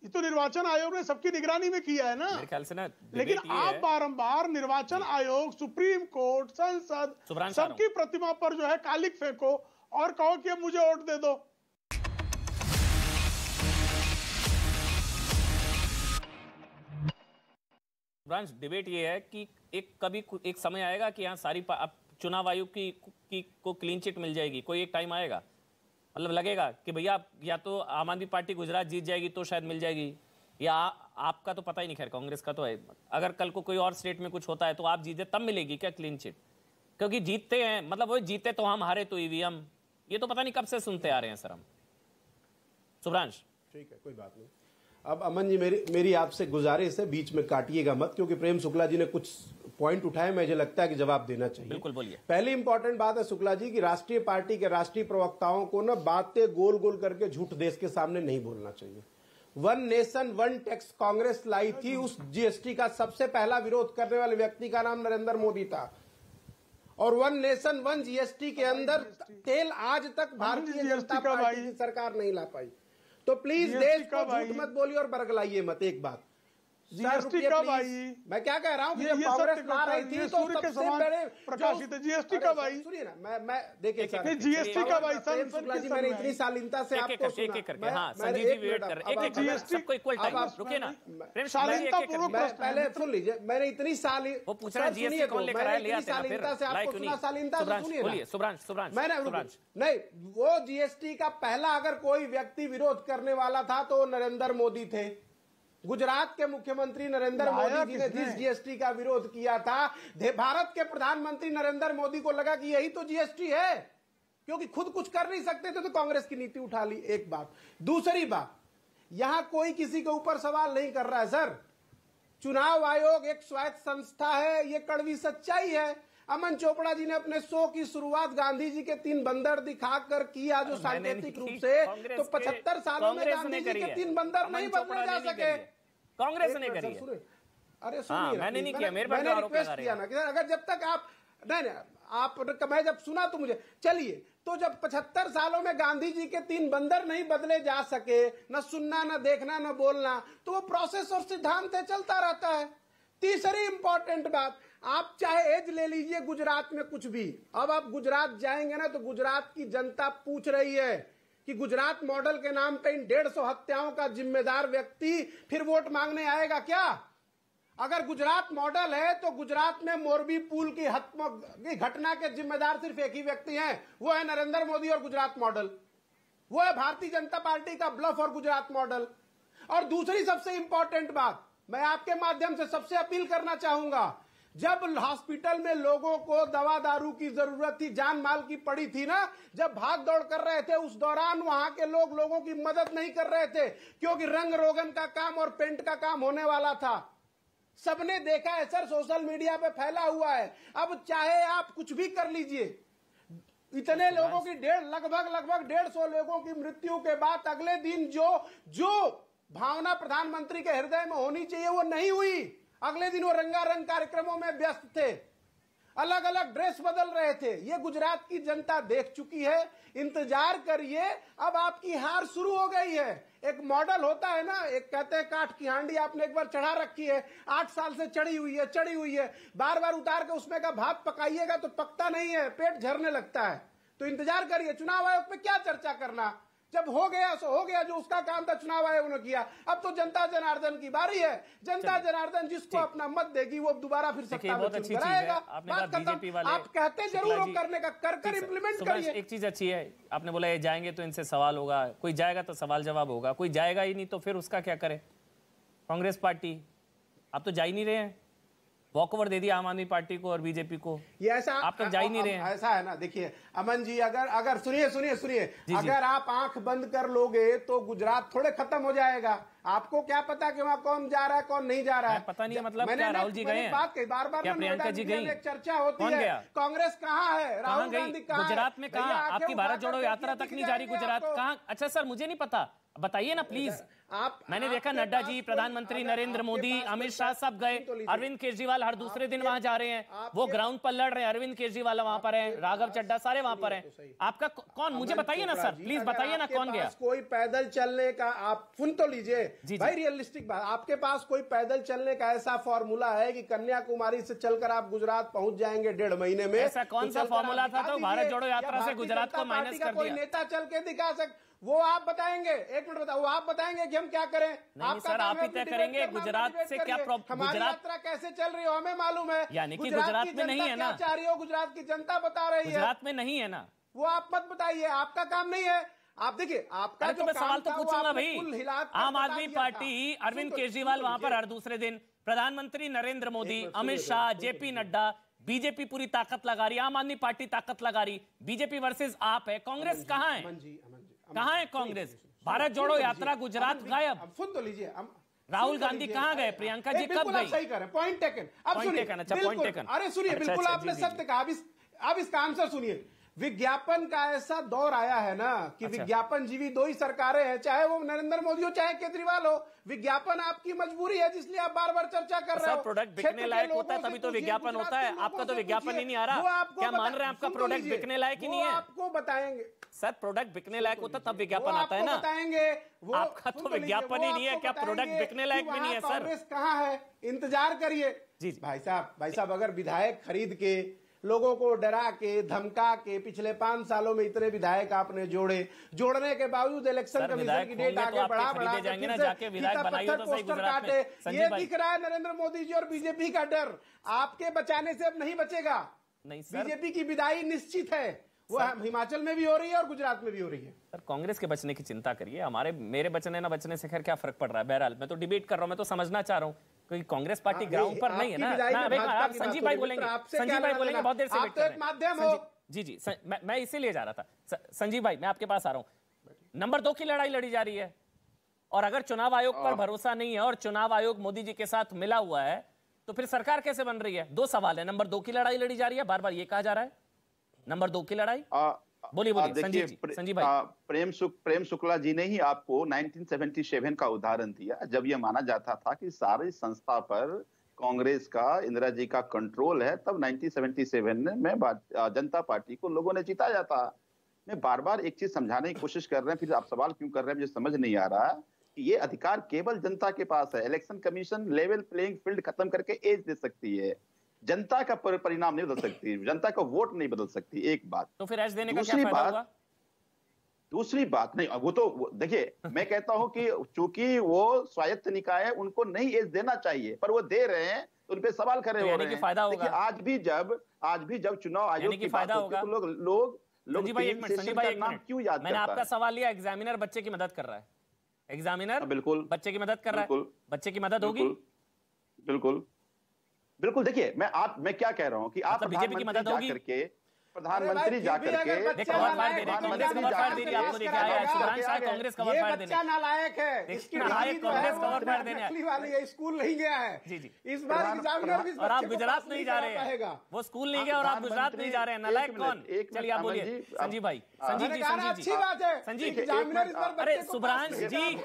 ये तो निर्वाचन आयोग ने सबकी निगरानी में किया है ना, मेरे ख्याल से ना। लेकिन आप बारंबार निर्वाचन आयोग, सुप्रीम कोर्ट, संसद, सबकी प्रतिमा पर जो है कालिक फेंको और कहो कि अब मुझे वोट दे दो। ब्रांच डिबेट ये है कि एक समय आएगा कि यहाँ सारी चुनाव आयोग को क्लीन चिट मिल जाएगी, कोई एक टाइम आएगा, मतलब लगेगा कि भैया या तो आम आदमी पार्टी गुजरात जीत जाएगी तो शायद मिल जाएगी, या आपका तो पता ही नहीं, खैर कांग्रेस का तो है, अगर कल को कोई और स्टेट में कुछ होता है तो आप जीते तब मिलेगी क्या क्लीन चिट? क्योंकि जीतते हैं, मतलब वो जीते तो हम, हारे तो ईवीएम, ये तो पता नहीं कब से सुनते आ रहे हैं सर हम। शुभ्रांश ठीक है, कोई बात नहीं। अब अमन जी, मेरी आपसे गुजारिश है, बीच में काटिएगा मत, क्योंकि प्रेम शुक्ला जी ने कुछ पॉइंट उठाए, मुझे लगता है कि जवाब देना चाहिए। बिल्कुल बोलिए। पहली इंपॉर्टेंट बात है शुक्ला जी की राष्ट्रीय पार्टी के राष्ट्रीय प्रवक्ताओं को ना बातें गोल गोल करके झूठ देश के सामने नहीं बोलना चाहिए। One nation one tax Congress लाई थी, उस जीएसटी का सबसे पहला विरोध करने वाले व्यक्ति का नाम नरेंद्र मोदी था, और वन नेशन वन जीएसटी के अंदर तेल आज तक भारतीय जनता पार्टी की सरकार नहीं ला पाई। तो प्लीज देश को झूठ मत बोलिए और बरगलाइए मत। एक बात, जीएसटी कब आई? मैं क्या कह रहा हूँ कि जब कांग्रेस ला रही थी तो सबसे पहले प्रकाशित है जीएसटी कब आई? सुनिए ना, मैं देखिए सर, जीएसटी कब आई? मैंने इतनी शालीनता से आपको पहले सुन लीजिए, मैंने इतनी शालीनता से आपको सुना, शालीनता से सुनिए। मैंने नहीं, वो जीएसटी का पहला अगर कोई व्यक्ति विरोध करने वाला था तो नरेंद्र मोदी थे। गुजरात के मुख्यमंत्री नरेंद्र मोदी जी ने जिस जीएसटी का विरोध किया था, भारत के प्रधानमंत्री नरेंद्र मोदी को लगा कि यही तो जीएसटी है, क्योंकि खुद कुछ कर नहीं सकते थे तो कांग्रेस की नीति उठा ली। एक बात। दूसरी बात, यहां कोई किसी के ऊपर सवाल नहीं कर रहा है सर, चुनाव आयोग एक स्वायत्त संस्था है, ये कड़वी सच्चाई है। अमन चोपड़ा जी ने अपने शो की शुरुआत गांधी जी के 3 बंदर दिखाकर किया, जो सांकेतिक रूप से, तो 75 सालों में गांधी जी के 3 बंदर नहीं बदले जा सके, कांग्रेस ने करी है। अरे सुनिए, मैंने नहीं किया, मेरे मैंने रिक्वेस्ट किया ना कि अगर जब तक आप नहीं आप मैं जब सुना तो मुझे चलिए, तो जब 75 सालों में गांधी जी के 3 बंदर नहीं बदले जा सके, न सुनना न देखना न बोलना, तो वो प्रोसेस और सिद्धांत चलता रहता है। तीसरी इंपॉर्टेंट बात, आप चाहे एज ले लीजिए गुजरात में कुछ भी, अब आप गुजरात जाएंगे ना तो गुजरात की जनता पूछ रही है कि गुजरात मॉडल के नाम पे इन 150 हत्याओं का जिम्मेदार व्यक्ति फिर वोट मांगने आएगा क्या? अगर गुजरात मॉडल है तो गुजरात में मोरबी पुल की घटना के जिम्मेदार सिर्फ एक ही व्यक्ति हैं, वो है नरेंद्र मोदी और गुजरात मॉडल। वो है भारतीय जनता पार्टी का ब्लफ और गुजरात मॉडल। और दूसरी सबसे इंपॉर्टेंट बात मैं आपके माध्यम से सबसे अपील करना चाहूंगा, जब हॉस्पिटल में लोगों को दवा दारू की जरूरत थी, जान माल की पड़ी थी ना, जब भाग दौड़ कर रहे थे, उस दौरान वहां के लोग लोगों की मदद नहीं कर रहे थे, क्योंकि रंग रोगन का काम और पेंट का काम होने वाला था। सबने देखा है सर, सोशल मीडिया पे फैला हुआ है। अब चाहे आप कुछ भी कर लीजिए, इतने लोगों की लगभग 150 लोगों की मृत्यु के बाद अगले दिन जो भावना प्रधानमंत्री के हृदय में होनी चाहिए वो नहीं हुई। अगले दिन वो रंगारंग कार्यक्रमों में व्यस्त थे, अलग अलग ड्रेस बदल रहे थे। ये गुजरात की जनता देख चुकी है। इंतजार करिए, अब आपकी हार शुरू हो गई है। एक मॉडल होता है ना, एक कहते हैं काठ की हांडी आपने एक बार चढ़ा रखी है, 8 साल से चढ़ी हुई है, बार बार उतार के उसमें का भात पकाइएगा तो पकता नहीं है, पेट झरने लगता है। तो इंतजार करिए, चुनाव आयोग पे क्या चर्चा करना, जब हो गया सो हो गया, जो उसका काम था चुनाव आयोग ने किया। अब तो जनता जनार्दन की बारी है। जनता जनार्दन जिसको अपना मत देगी वो दोबारा फिर सत्ता में चुन कर आएगा। बात खत्म। आप कहते जरूर हो करने का, कर इम्प्लीमेंट करिए। एक चीज अच्छी है, आपने बोला ये जाएंगे तो इनसे सवाल होगा, कोई जाएगा तो सवाल जवाब होगा, कोई जाएगा ही नहीं तो फिर उसका क्या करे कांग्रेस पार्टी? आप तो जा ही नहीं रहे हैं, वॉकओवर दे दिया आम आदमी पार्टी को और बीजेपी को। ये ऐसा आप तो जा ही नहीं रहे हैं। ऐसा है ना, देखिए अमन जी, अगर सुनिए, अगर आप आंख बंद कर लोगे तो गुजरात थोड़े खत्म हो जाएगा। आपको क्या पता कि वहाँ कौन जा रहा है कौन नहीं जा रहा है? पता नहीं है, मतलब क्या राहुल जी गए हैं? बात कही बार-बार, क्या प्रियंका जी गई? चर्चा होती है, कांग्रेस कहाँ है, राहुल गांधी कहाँ है, गुजरात में कहाँ? आपकी भारत जोड़ो यात्रा तक नहीं जा रही गुजरात, कहाँ? अच्छा सर, मुझे नहीं पता, बताइए ना प्लीज। मैंने देखा नड्डा जी, प्रधानमंत्री नरेंद्र मोदी, अमित शाह सब गए, अरविंद केजरीवाल हर दूसरे दिन वहां जा रहे हैं, वो ग्राउंड पर लड़ रहे हैं, अरविंद केजरीवाल वहां पर है, राघव चड्ढा सारे वहां पर हैं। आपका कौन, मुझे बताइए ना सर, प्लीज बताइए ना कौन गया? कोई पैदल चलने का, आप सुन तो लीजिए भाई, रियलिस्टिक बात, आपके पास कोई पैदल चलने का ऐसा फॉर्मूला है कि कन्याकुमारी से चलकर आप गुजरात पहुंच जाएंगे 1.5 महीने में? ऐसा कौन सा फॉर्मूला था? तो भारत जोड़ो यात्रा से गुजरात को माइनस कर दिया। कोई नेता चल के दिखा वो आप बताएंगे, एक मिनट बताओ, वो आप बताएंगे कि हम क्या करें? नहीं सर, आप ही तय करेंगे गुजरात से क्या प्रॉब्लम, हमारी यात्रा कैसे चल रही हो हमें मालूम है। यानी कि गुजरात में नहीं है ना, चाह रही हो, गुजरात की जनता बता रही है गुजरात में नहीं है ना, वो आप मत बताइए, आपका काम नहीं है। आप देखिए, आपका तो मैं सवाल तो पूछूंगा भाई। आम आदमी पार्टी, अरविंद केजरीवाल वहां पर हर दूसरे दिन, प्रधानमंत्री नरेंद्र मोदी, अमित शाह, जेपी नड्डा, बीजेपी पूरी ताकत लगा रही, आम आदमी पार्टी ताकत लगा रही, बीजेपी वर्सेस आप है, कांग्रेस कहाँ है? कहाँ है कांग्रेस? भारत जोड़ो यात्रा गुजरात गायब। सुन तो लीजिए, राहुल गांधी कहाँ गए? प्रियंका जी कब गई? सही करें, पॉइंट टेकन। अब सुनिए, अच्छा पॉइंट टेकन। अरे सुनिए, बिल्कुल आपने सत्य कहा। अब इसका आंसर सुनिए। विज्ञापन का ऐसा दौर आया है ना कि विज्ञापन जीवी 2 ही सरकारें हैं, चाहे वो नरेंद्र मोदी हो चाहे केजरीवाल हो। विज्ञापन आपकी मजबूरी है, जिसलिए आप बार बार चर्चा कर रहे हो। प्रोडक्ट बिकने लायक होता है तभी तो विज्ञापन होता है। आपका तो विज्ञापन ही नहीं आ रहा। क्या मान रहे हैं आपका प्रोडक्ट बिकने लायक ही नहीं है? आपको बताएंगे सर, प्रोडक्ट बिकने लायक होता तब विज्ञापन आता है ना, बताएंगे। आपका तो विज्ञापन ही नहीं है, क्या प्रोडक्ट बिकने लायक भी नहीं है? सर कांग्रेस कहाँ है? इंतजार करिए जी। भाई साहब, अगर विधायक खरीद के लोगों को डरा के धमका के पिछले 5 सालों में इतने विधायक आपने जोड़ने के बावजूद इलेक्शन कमीशन की डेट आगे बढ़ा जाएंगे ना, जाके विधायक बनाइए तो सही गुजरात में। ये दिख रहा है नरेंद्र मोदी जी और बीजेपी का डर, आपके बचाने से अब नहीं बचेगा। नहीं सर, बीजेपी की विदाई निश्चित है, वो हिमाचल में भी हो रही है और गुजरात में भी हो रही है। सर, कांग्रेस के बचने की चिंता करिए, मेरे बचने ना बचने से खैर क्या फर्क पड़ रहा है? बहरहाल मैं तो डिबेट कर रहा हूं, मैं तो समझना चाह रहा हूं कि कांग्रेस पार्टी ग्राउंड पर नहीं है ना। आप संजीव भाई बोलेंगे, बहुत देर से वेट कर रहे हैं। जी, मैं इसीलिए जा रहा था। संजीव भाई, मैं आपके पास आ रहा हूं। नंबर 2 की लड़ाई लड़ी जा रही है, और अगर चुनाव आयोग पर भरोसा नहीं है और चुनाव आयोग मोदी जी के साथ मिला हुआ है तो फिर सरकार कैसे बन रही है? 2 सवाल है। नंबर 2 की लड़ाई लड़ी जा रही है, बार बार ये कहा जा रहा है, नंबर 2 की लड़ाई। बोलिए संजीव भाई। प्रेम शुक्ला जी ने ही आपको 1977 का उदाहरण दिया, जब यह माना जाता था कि सारी संस्था पर कांग्रेस का, इंदिरा जी का कंट्रोल है। तब 1977 में जनता पार्टी को लोगों ने जिताया था। मैं बार बार एक चीज समझाने की कोशिश कर रहे हैं, फिर आप सवाल क्यों कर रहे हैं मुझे समझ नहीं आ रहा कि ये अधिकार केवल जनता के पास है। Election commission level playing field खत्म करके एज दे सकती है, जनता का परिणाम नहीं बदल सकती, जनता का वोट नहीं बदल सकती। एक बात। तो फिर एज देने का क्या फायदा होगा? दूसरी बात नहीं, वो तो देखिए, मैं कहता हूं कि चूंकि वो स्वायत्त निकाय है, उनको नहीं एज देना चाहिए, पर वो दे रहे हैं तो उन पे सवाल खड़े हो रहे हैं। देखिए, आज भी जब चुनाव आयोग की बात होती है तो लोग संजीव भाई, एक मिनट, क्यों याद मैंने आपका सवाल लिया, एग्जामिनर बच्चे की मदद कर रहा है, एग्जामिनर बिल्कुल बच्चे की मदद कर रहा है, बच्चे की मदद होगी, बिल्कुल। देखिए, मैं क्या कह रहा हूं कि आप बीजेपी की मदद होगी, प्रधानमंत्री जाकर के कांग्रेस कवर फाड़ दे रही है, आपको देखा है सुब्रांश साहब कांग्रेस कवर फाड़ देने, नालायक है, इसकी नालायक कांग्रेस कवर फाड़ देने वाली है, स्कूल नहीं गया है जी जी, इस बार एग्जामिनर भी, और आप गुजरात नहीं जा रहे हैं, वो स्कूल नहीं गया और आप गुजरात नहीं जा रहे हैं, नालायक कौन? चलिए आप बोलिए संजीव भाई, संजीव जी, अच्छी बात है संजीव, एग्जामिनर इस बार, अरे सुब्रांश जी,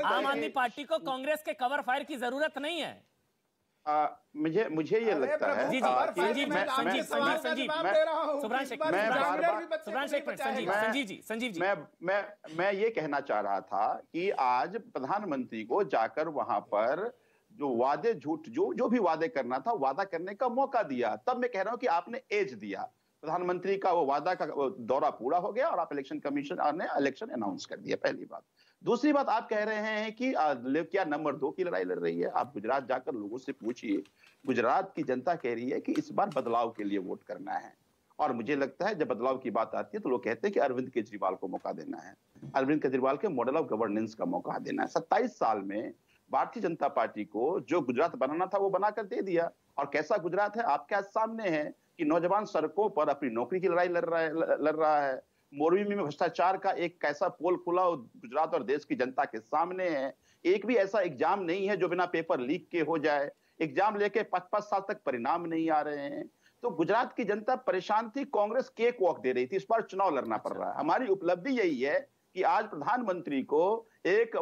आम आदमी पार्टी को कांग्रेस के कवर फायर की जरूरत नहीं है। मुझे ये लगता है जी जी, संजीव जी, मैं ये कहना चाह रहा था कि आज प्रधानमंत्री को जाकर वहां पर जो वादे झूठ जो भी वादे करना था, वादा करने का मौका दिया। तब मैं कह रहा हूं कि आपने एज दिया, प्रधानमंत्री का वो वादा का दौरा पूरा हो गया और आप इलेक्शन कमीशन ने इलेक्शन अनाउंस कर दिया, पहली बात। दूसरी बात, आप कह रहे हैं कि क्या नंबर 2 की लड़ाई लड़ रही है। आप गुजरात जाकर लोगों से पूछिए, गुजरात की जनता कह रही है कि इस बार बदलाव के लिए वोट करना है। और मुझे लगता है जब बदलाव की बात आती है तो लोग कहते हैं कि अरविंद केजरीवाल को मौका देना है, अरविंद केजरीवाल के मॉडल ऑफ गवर्नेंस का मौका देना है। 27 साल में भारतीय जनता पार्टी को जो गुजरात बनाना था वो बनाकर दे दिया। और कैसा गुजरात है आपके सामने है कि नौजवान सड़कों पर अपनी नौकरी की लड़ाई लड़ रहा है। मोरबी में भ्रष्टाचार का एक कैसा पोल खुला गुजरात और देश की जनता के सामने है। एक भी ऐसा एग्जाम नहीं है जो बिना पेपर लीक के हो जाए। एग्जाम लेके 5-5 साल तक परिणाम नहीं आ रहे हैं। तो गुजरात की जनता परेशान थी, कांग्रेस केक वॉक दे रही थी, इस बार चुनाव लड़ना पड़ रहा है। हमारी उपलब्धि यही है कि आज प्रधानमंत्री को एक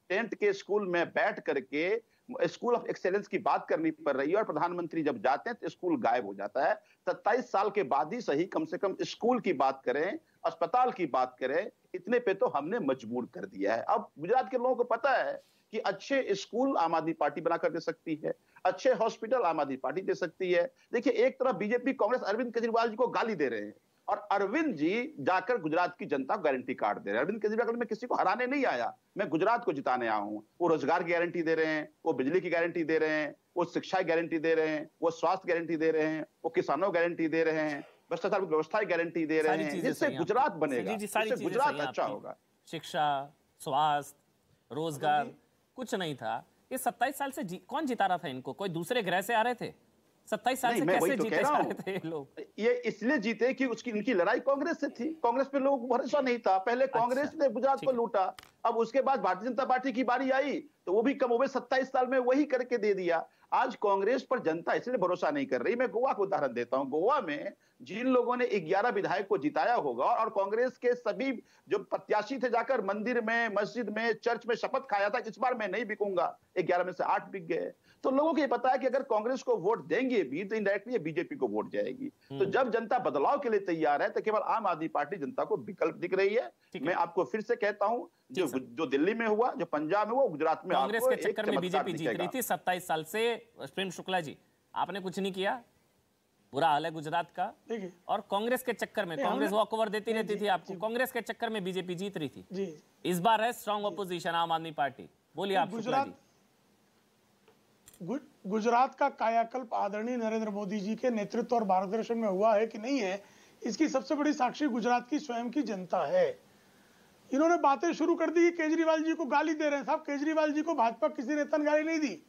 टेंट के स्कूल में बैठ करके स्कूल ऑफ एक्सेलेंस की बात करनी पड़ रही है और प्रधानमंत्री जब जाते हैं तो स्कूल गायब हो जाता है। 27 साल के बाद ही सही कम से कम स्कूल की बात करें, अस्पताल की बात करें, इतने पे तो हमने मजबूर कर दिया है। अब गुजरात के लोगों को पता है कि अच्छे स्कूल आम आदमी पार्टी बनाकर दे सकती है, अच्छे हॉस्पिटल आम आदमी पार्टी दे सकती है। देखिए, एक तरफ बीजेपी कांग्रेस अरविंद केजरीवाल जी को गाली दे रहे हैं और अरविंद जी जाकर गुजरात की जनता को गारंटी कार्ड दे रहे हैं। अरविंद केजरीवाल में किसी को हराने नहीं आया, मैं गुजरात को जिताने आया हूं। वो रोजगार की गारंटी दे रहे हैं, वो बिजली की गारंटी दे रहे हैं, वो शिक्षा की गारंटी दे रहे हैं, वो स्वास्थ्य गारंटी दे रहे हैं, वो किसानों को गारंटी दे रहे हैं, भ्रष्टाचार की व्यवस्था की गारंटी दे रहे हैं, जिससे गुजरात बनेगा, जिससे गुजरात अच्छा होगा। शिक्षा, स्वास्थ्य, रोजगार कुछ नहीं था। ये 27 साल से कौन जिता रहा था इनको? कोई दूसरे ग्रह से आ रहे थे? 27 साल से कैसे जीते जा रहे थे लोग? ये इसलिए जीते कि उनकी लड़ाई कांग्रेस से थी। कांग्रेस पे लोगों को भरोसा नहीं था। पहले कांग्रेस ने गुजरात को लूटा, अब उसके बाद भारतीय जनता पार्टी की बारी आई तो वो भी कम हो गए, 27 साल में वही करके दे दिया। आज कांग्रेस पर जनता इसलिए भरोसा नहीं कर रही। मैं गोवा को उदाहरण देता हूं। गोवा में जिन लोगों ने 11 विधायक को जिताया होगा और कांग्रेस के सभी जो प्रत्याशी थे जाकर मंदिर में, मस्जिद में, चर्च में शपथ खाया था इस बार मैं नहीं बिकूंगा, 11 में से 8 बिक गए। तो लोगों को ये पता है कि अगर कांग्रेस को वोट देंगे भी तो इनडायरेक्टली बीजेपी को वोट जाएगी। तो जब जनता बदलाव के लिए तैयार है तो केवल आम आदमी पार्टी जनता को विकल्प दिख रही है। मैं आपको फिर से कहता हूं, जो दिल्ली में हुआ, जो पंजाब में हुआ, गुजरात में कांग्रेस के चक्कर में बीजेपी जीत रही थी 27 साल से। प्रेम शुक्ला जी, आपने कुछ नहीं किया, बुरा हाल है गुजरात का। और कांग्रेस के चक्कर में कांग्रेस वॉकओवर देती रहती थी आपको, कांग्रेस के चक्कर में बीजेपी जीत रही थी। इस बार है स्ट्रांग ऑपोजिशन आम आदमी पार्टी। बोलिए आप शुक्ला जी। गुजरात का कायाकल्प आदरणीय नरेंद्र मोदी जी के नेतृत्व और मार्गदर्शन में हुआ है कि नहीं है, इसकी सबसे बड़ी साक्षी गुजरात की स्वयं की जनता है। इन्होंने बातें शुरू कर दी कि केजरीवाल जी को गाली दे रहे हैं। साहब, केजरीवाल जी को भाजपा किसी नेता ने गाली नहीं दी,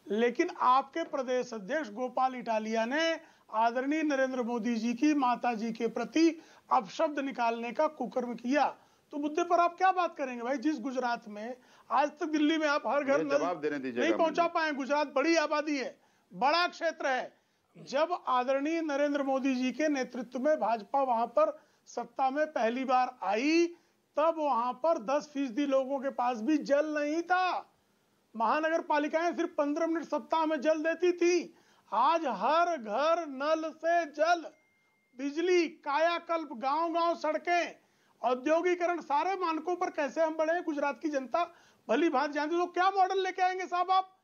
लेकिन आपके प्रदेश अध्यक्ष गोपाल इटालिया ने आदरणीय नरेंद्र मोदी जी की माता जी के प्रति अपशब्द निकालने का कुकर्म किया। तो मुद्दे पर आप क्या बात करेंगे भाई? जिस गुजरात में आज तक दिल्ली में आप हर घर नहीं पहुंचा पाए, गुजरात बड़ी आबादी है, बड़ा क्षेत्र है। जब आदरणीय नरेंद्र मोदी जी के नेतृत्व में भाजपा वहां पर सत्ता में पहली बार आई, तब वहां पर 10% लोगों के पास भी जल नहीं था। महानगर पालिकाएं सिर्फ 15 मिनट सप्ताह में जल देती थी। आज हर घर नल से जल, बिजली, कायाकल्प, गांव-गांव सड़कें, औद्योगिकरण, सारे मानकों पर कैसे हम बढ़े गुजरात की जनता भली भांति जानती है। तो क्या मॉडल लेके आएंगे साहब आप?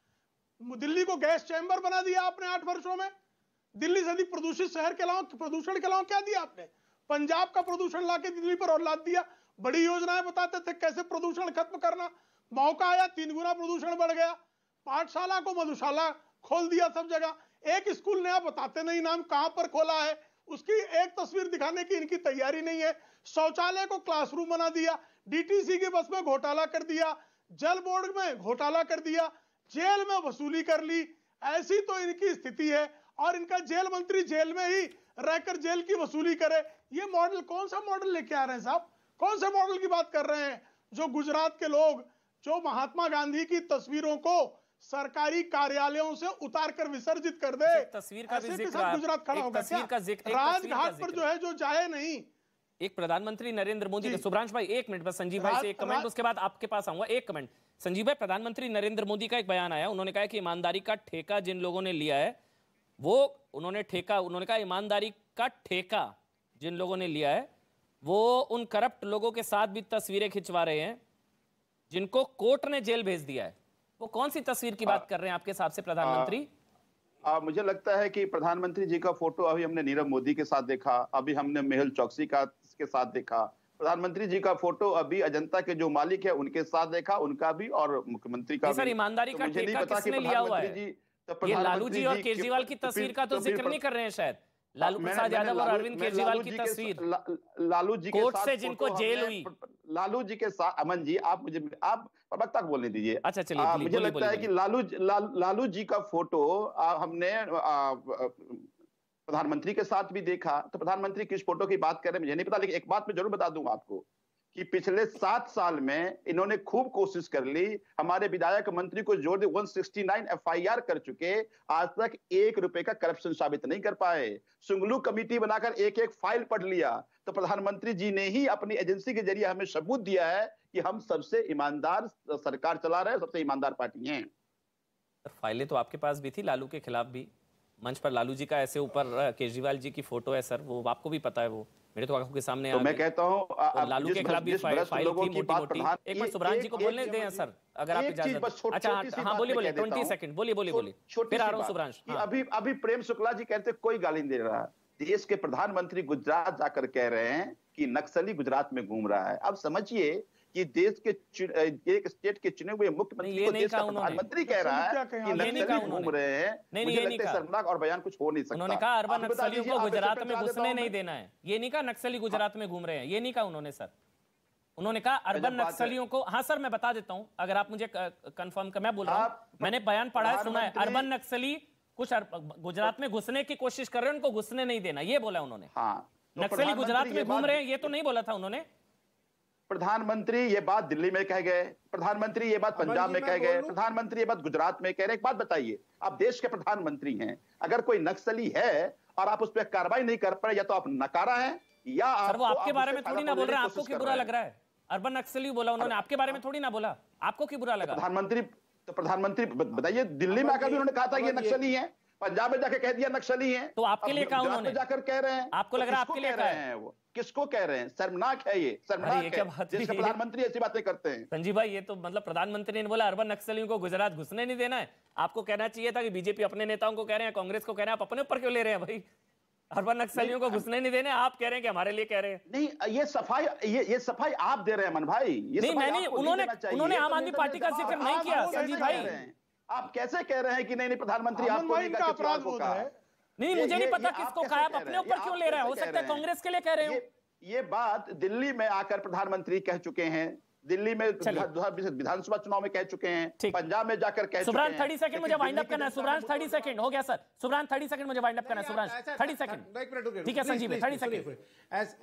दिल्ली को गैस चैम्बर बना दिया आपने 8 वर्षों में। दिल्ली से अधिक प्रदूषित शहर के अलावा प्रदूषण के अलावा क्या दिया आपने? पंजाब का प्रदूषण लाके दिल्ली पर और लाद दिया। बड़ी योजनाएं बताते थे कैसे प्रदूषण खत्म करना, मौका आया 3 गुना प्रदूषण बढ़ गया। पाठशाला को मधुशाला खोल दिया सब जगह, एक स्कूल नया बताते नहीं नाम कहां पर खोला है, उसकी एक तस्वीर दिखाने की इनकी तैयारी नहीं है। शौचालय को क्लासरूम बना दिया, डीटीसी की बस में घोटाला कर दिया, जल बोर्ड में घोटाला कर दिया, जेल में वसूली कर ली। ऐसी तो इनकी स्थिति है, और इनका जेल मंत्री जेल में ही रहकर जेल की वसूली करे। ये मॉडल कौन सा मॉडल लेके आ रहे हैं साहब? कौन से मॉडल की बात कर रहे हैं? जो गुजरात के लोग जो महात्मा गांधी की तस्वीरों को सरकारी कार्यालयों से उतारकर विसर्जित कर दे, तस्वीर का भी जिक्र, गुजरात खड़ा होगा तस्वीर का जिक्र, राजघाट पर जो है जो जाए नहीं। एक प्रधानमंत्री नरेंद्र मोदी का, सुब्रांश भाई एक मिनट बस, संजीव भाई से एक कमेंट, उसके बाद आपके पास आऊंगा। एक कमेंट संजीव भाई, प्रधानमंत्री नरेंद्र मोदी का एक बयान आया, उन्होंने कहा कि ईमानदारी का ठेका जिन लोगों ने लिया है वो उन्होंने कहा ईमानदारी का ठेका जिन लोगों ने लिया है वो उन करप्ट लोगों के साथ भी तस्वीरें खिंचवा रहे हैं जिनको कोर्ट ने जेल भेज दिया है। वो कौन सी तस्वीर की बात कर रहे हैं आपके हिसाब से प्रधानमंत्री? मुझे लगता है कि प्रधानमंत्री जी का फोटो अभी हमने नीरव मोदी के साथ देखा, अभी हमने मेहुल चौकसी के साथ देखा। प्रधानमंत्री जी का फोटो अभी अजंता के जो मालिक है उनके साथ देखा, उनका भी और मुख्यमंत्री का भी। सर, ईमानदारी का ठेका किसने लिया हुआ है? ये लालू जी और केजरीवाल की तस्वीर का तो जिक्र नहीं कर रहे हैं शायद। लालू प्रसाद यादव और अरविंद केजरीवाल की तस्वीर, लालू जी कोर्ट से जिनको जेल हुई, लालू जी के साथ। अमन जी, आप प्रवक्ता को बोलने दीजिए। अच्छा चलिए, मुझे लगता है कि लालू जी का फोटो हमने प्रधानमंत्री के साथ भी देखा। तो प्रधानमंत्री किस फोटो की बात कर रहे हैं मुझे नहीं पता, लेकिन एक बात मैं जरूर बता दूंगा आपको कि पिछले 7 साल में इन्होंने खूब कोशिश कर ली। हमारे विधायक मंत्री को जोड़ दे 169 एफआईआर कर चुके, आज तक 1 रुपए का करप्शन साबित नहीं कर पाए। सुंगलू कमेटी बनाकर एक एक फाइल पढ़ लिया। तो प्रधानमंत्री जी ने ही अपनी एजेंसी के जरिए हमें सबूत दिया है कि हम सबसे ईमानदार सरकार चला रहे हैं, सबसे ईमानदार पार्टी हैं। फाइलें तो आपके पास भी थी लालू के खिलाफ भी, मंच पर लालू जी का ऐसे ऊपर केजरीवाल जी की फोटो है सर, वो आपको भी पता है, वो मेरे तो आंखों के सामने तो मैं कहता हूँ लालू के खिलाफ भी फाइल थी मोटी मोटी। एक मिनट सुब्रांश जी को बोलने दें सर, अगर आप इजाजत। अच्छा हाँ, बोलिए 20 सेकंड, बोलिए फिर आ रहा हूँ सुब्रांश। अभी प्रेम शुक्ला जी कहते कोई गाली नहीं दे रहा, देश के प्रधानमंत्री गुजरात जाकर कह रहे हैं कि नक्सली गुजरात में घूम रहा है। अब समझिए कि देश के एक स्टेट के चुने हुए मुख्यमंत्री को देश का प्रधानमंत्री कह रहा है कि नक्सली घूम रहे हैं। मुझे लगता है शर्मनाक और बयान कुछ हो नहीं सकता। उन्होंने कहा अर्बन नक्सलियों को गुजरात में घुसने नहीं देना है, ये नहीं कहा नक्सली गुजरात में घूम रहे हैं, ये नहीं कहा उन्होंने सर। उन्होंने कहा अर्बन नक्सलियों को, हाँ सर मैं बता देता हूँ अगर आप मुझे कंफर्म कर, मैं बोल रहा हूँ, मैंने बयान पढ़ा है, सुना है, अर्बन नक्सली कुछ गुजरात में घुसने की कोशिश कर रहे हैं, उनको घुसने नहीं देना, ये बोला उन्होंने। नक्सली गुजरात में घूम रहे हैं ये तो नहीं बोला था उन्होंने। प्रधानमंत्री ये बात दिल्ली में कह गए, प्रधानमंत्री ये बात पंजाब में कह गए, प्रधानमंत्री ये बात गुजरात में कह रहे। एक बात बताइए, आप देश के प्रधानमंत्री हैं, अगर कोई नक्सली है और आप उस पर कार्रवाई नहीं कर पाए, या तो आप नकारा है या आप वो आपके बारे में थोड़ी ना बोल रहे हैं, आपको क्यों बुरा लग रहा है? अर्बन नक्सली बोला उन्होंने, आपके बारे में थोड़ी ना बोला, आपको क्यों बुरा लगा? प्रधानमंत्री बताइए, दिल्ली में आकर भी उन्होंने कहा था ये नक्सली है, पंजाब में जाकर कह दिया नक्सली हैं, तो आपके लिए कहा उन्होंने, जाकर कह रहे हैं, आपको लग रहा है आपके लिए कह रहे हैं? वो किसको कह रहे हैं? शर्मनाक है ये, शर्मनाक है जिससे प्रधानमंत्री ऐसी बातें करते हैं। संजीव भाई, ये तो मतलब प्रधानमंत्री ने बोला अर्बन नक्सलियों को गुजरात घुसने नहीं देना है, आपको कहना चाहिए था कि बीजेपी अपने नेताओं को कह रहे हैं, कांग्रेस को कह रहे हैं, आप अपने ऊपर क्यों ले रहे हैं भाई? अर्बन नक्सलियों को घुसने नहीं देने, आप कह रहे हैं कि हमारे लिए कह रहे हैं। नहीं, ये सफाई आप दे रहे हैं मन भाई, नहीं मैंने, उन्होंने आम आदमी पार्टी का जिक्र नहीं किया संजीव भाई। आप कैसे कह रहे हैं कि नहीं प्रधानमंत्री आपको अपराध होता है? नहीं, मुझे नहीं पता किसको कहा, आप अपने ऊपर क्यों ले रहे हैं? हो सकता है कांग्रेस के लिए कह रहे हो। ये बात दिल्ली में आकर प्रधानमंत्री कह चुके हैं, दिल्ली में विधानसभा चुनाव में कह चुके हैं, पंजाब में जाकर कह चुके हैं। सुब्रांश 30 सेकंड मुझे वाइंड अप करना है। सुब्रांश 30 सेकंड हो गया सर, सुब्रांश 30 सेकंड मुझे वाइंड अप करना है। सुब्रांश 30 सेकंड, ठीक है संजीव 30 सेकंड।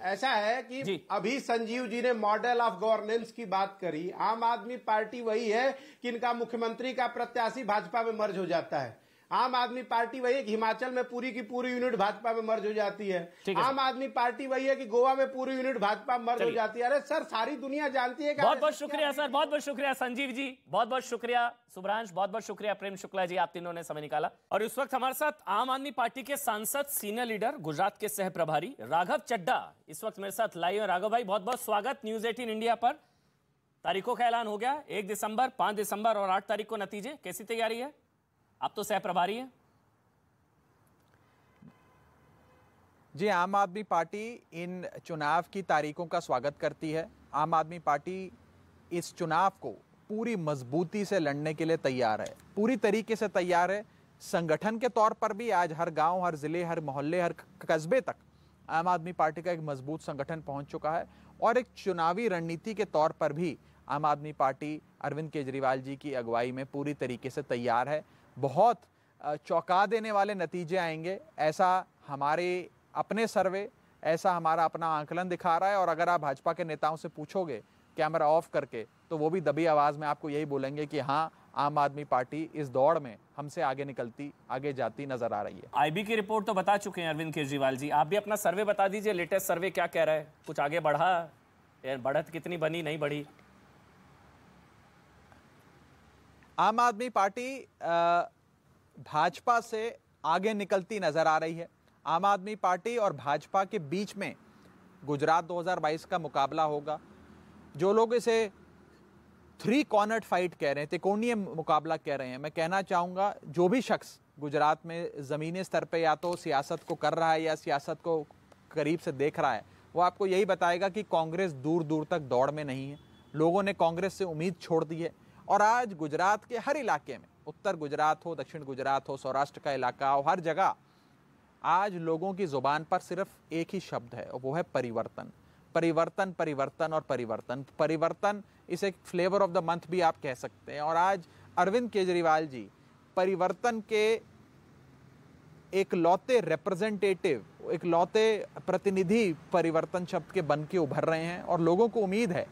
ऐसा है कि अभी संजीव जी ने मॉडल ऑफ गवर्नेंस की बात करी। आम आदमी पार्टी वही है कि इनका मुख्यमंत्री का प्रत्याशी भाजपा में मर्ज हो जाता है। आम आदमी पार्टी वही है कि हिमाचल में पूरी की पूरी यूनिट भाजपा में मर्ज हो जाती है। आम आदमी पार्टी वही है कि गोवा में पूरी यूनिट भाजपा में मर्ज हो जाती है। अरे सर, सारी दुनिया जानती है। बहुत बहुत शुक्रिया सर, बहुत बहुत शुक्रिया संजीव जी, बहुत बहुत शुक्रिया सुब्रांश, बहुत बहुत शुक्रिया प्रेम शुक्ला जी, आप तीनों ने समय निकाला। और इस वक्त हमारे साथ आम आदमी पार्टी के सांसद, सीनियर लीडर, गुजरात के सह प्रभारी राघव चड्ढा इस वक्त मेरे साथ लाइव है। राघव भाई, बहुत बहुत स्वागत न्यूज 18 इंडिया पर। तारीखों का ऐलान हो गया, 1 दिसंबर, 5 दिसंबर और 8 तारीख को नतीजे। कैसी तैयारी है? आप तो सह प्रभारी हैं। जी, आम आदमी पार्टी इन चुनाव की तारीखों का स्वागत करती है। आम आदमी पार्टी इस चुनाव को पूरी मजबूती से लड़ने के लिए तैयार है, पूरी तरीके से तैयार है। संगठन के तौर पर भी आज हर गांव, हर जिले, हर मोहल्ले, हर कस्बे तक आम आदमी पार्टी का एक मजबूत संगठन पहुंच चुका है। और एक चुनावी रणनीति के तौर पर भी आम आदमी पार्टी अरविंद केजरीवाल जी की अगुवाई में पूरी तरीके से तैयार है। बहुत चौंका देने वाले नतीजे आएंगे, ऐसा हमारे अपने सर्वे, ऐसा हमारा अपना आंकलन दिखा रहा है। और अगर आप भाजपा के नेताओं से पूछोगे कैमरा ऑफ करके, तो वो भी दबी आवाज में आपको यही बोलेंगे कि हाँ, आम आदमी पार्टी इस दौड़ में हमसे आगे निकलती, आगे जाती नजर आ रही है। आईबी की रिपोर्ट तो बता चुके हैं अरविंद केजरीवाल जी, आप भी अपना सर्वे बता दीजिए, लेटेस्ट सर्वे क्या कह रहा है? कुछ आगे बढ़ा या बढ़त कितनी बनी, नहीं बढ़ी? आम आदमी पार्टी भाजपा से आगे निकलती नजर आ रही है। आम आदमी पार्टी और भाजपा के बीच में गुजरात 2022 का मुकाबला होगा। जो लोग इसे 3 कॉर्नर्ड फाइट कह रहे हैं, त्रिकोणीय मुकाबला कह रहे हैं, मैं कहना चाहूँगा जो भी शख्स गुजरात में ज़मीनी स्तर पे या तो सियासत को कर रहा है या सियासत को करीब से देख रहा है, वो आपको यही बताएगा कि कांग्रेस दूर दूर तक दौड़ में नहीं है। लोगों ने कांग्रेस से उम्मीद छोड़ दी है। और आज गुजरात के हर इलाके में, उत्तर गुजरात हो, दक्षिण गुजरात हो, सौराष्ट्र का इलाका हो, हर जगह आज लोगों की जुबान पर सिर्फ एक ही शब्द है, और वो है परिवर्तन। परिवर्तन, परिवर्तन और परिवर्तन। परिवर्तन इसे फ्लेवर ऑफ द मंथ भी आप कह सकते हैं। और आज अरविंद केजरीवाल जी परिवर्तन के एक लौते रिप्रेजेंटेटिव, एक लौते प्रतिनिधि परिवर्तन शब्द के बन के उभर रहे हैं। और लोगों को उम्मीद है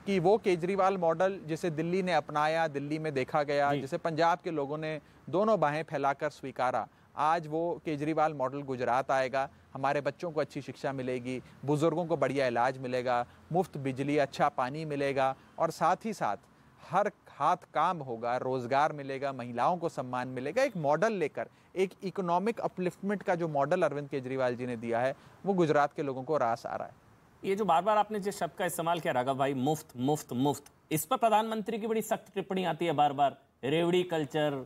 कि वो केजरीवाल मॉडल जिसे दिल्ली ने अपनाया, दिल्ली में देखा गया, जिसे पंजाब के लोगों ने दोनों बाहें फैलाकर स्वीकारा, आज वो केजरीवाल मॉडल गुजरात आएगा। हमारे बच्चों को अच्छी शिक्षा मिलेगी, बुजुर्गों को बढ़िया इलाज मिलेगा, मुफ्त बिजली, अच्छा पानी मिलेगा, और साथ ही साथ हर हाथ काम होगा, रोजगार मिलेगा, महिलाओं को सम्मान मिलेगा। एक मॉडल लेकर, एक इकोनॉमिक अपलिफ्टमेंट का जो मॉडल अरविंद केजरीवाल जी ने दिया है, वो गुजरात के लोगों को रास आ रहा है। ये जो बार बार आपने जिस शब्द का इस्तेमाल किया राघव भाई, मुफ्त मुफ्त मुफ्त, इस पर प्रधानमंत्री की बड़ी सख्त टिप्पणी आती है बार बार। रेवड़ी कल्चर,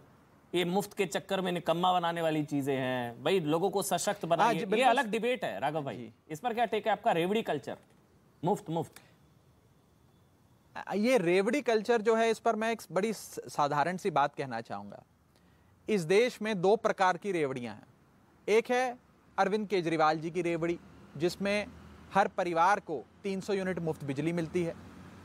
ये मुफ्त के चक्कर में निकम्मा बनाने वाली चीजें हैं, भाई लोगों को सशक्त बनाइए, ये अलग डिबेट है राघव भाई, इस पर क्या टेक है आपका? रेवड़ी कल्चर, मुफ्त मुफ्त, ये रेवड़ी कल्चर जो है, इस पर मैं एक बड़ी साधारण सी बात कहना चाहूंगा। इस देश में 2 प्रकार की रेवड़ियां हैं। एक है अरविंद केजरीवाल जी की रेवड़ी, जिसमें हर परिवार को 300 यूनिट मुफ्त बिजली मिलती है,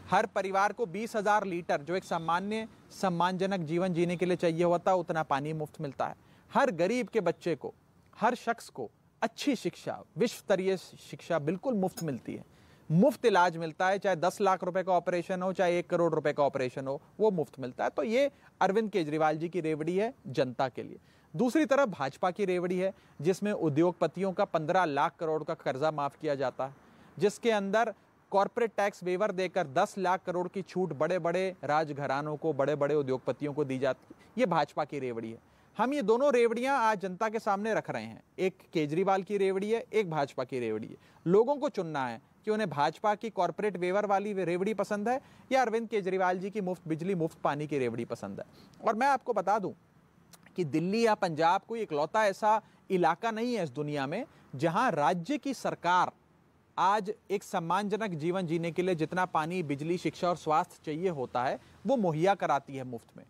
हर परिवार को 20,000 लीटर, जो एक सामान्य सम्मानजनक जीवन जीने के लिए चाहिए होता है, उतना पानी मुफ्त मिलता है। हर गरीब के बच्चे को, हर शख्स को अच्छी शिक्षा, विश्व स्तरीय शिक्षा बिल्कुल मुफ्त मिलती है। मुफ्त इलाज मिलता है, चाहे 10 लाख रुपए का ऑपरेशन हो, चाहे 1 करोड़ रुपए का ऑपरेशन हो, वो मुफ्त मिलता है। तो ये अरविंद केजरीवाल जी की रेवड़ी है जनता के लिए। दूसरी तरफ भाजपा की रेवड़ी है, जिसमें उद्योगपतियों का 15 लाख करोड़ का कर्जा माफ किया जाता है, जिसके अंदर कॉर्पोरेट टैक्स वेवर देकर 10 लाख करोड़ की छूट बड़े बड़े राजघरानों को, बड़े बड़े उद्योगपतियों को दी जाती है। ये भाजपा की रेवड़ी है। हम ये दोनों रेवड़ियां आज जनता के सामने रख रहे हैं। एक केजरीवाल की रेवड़ी है, एक भाजपा की रेवड़ी है। लोगों को चुनना है कि उन्हें भाजपा की कॉर्पोरेट वेवर वाली रेवड़ी पसंद है या अरविंद केजरीवाल जी की मुफ्त बिजली, मुफ्त पानी की रेवड़ी पसंद है। और मैं आपको बता दूं कि दिल्ली या पंजाब कोई इकलौता ऐसा इलाका नहीं है इस दुनिया में जहां राज्य की सरकार आज एक सम्मानजनक जीवन जीने के लिए जितना पानी, बिजली, शिक्षा और स्वास्थ्य चाहिए होता है, वो मुहैया कराती है मुफ्त में।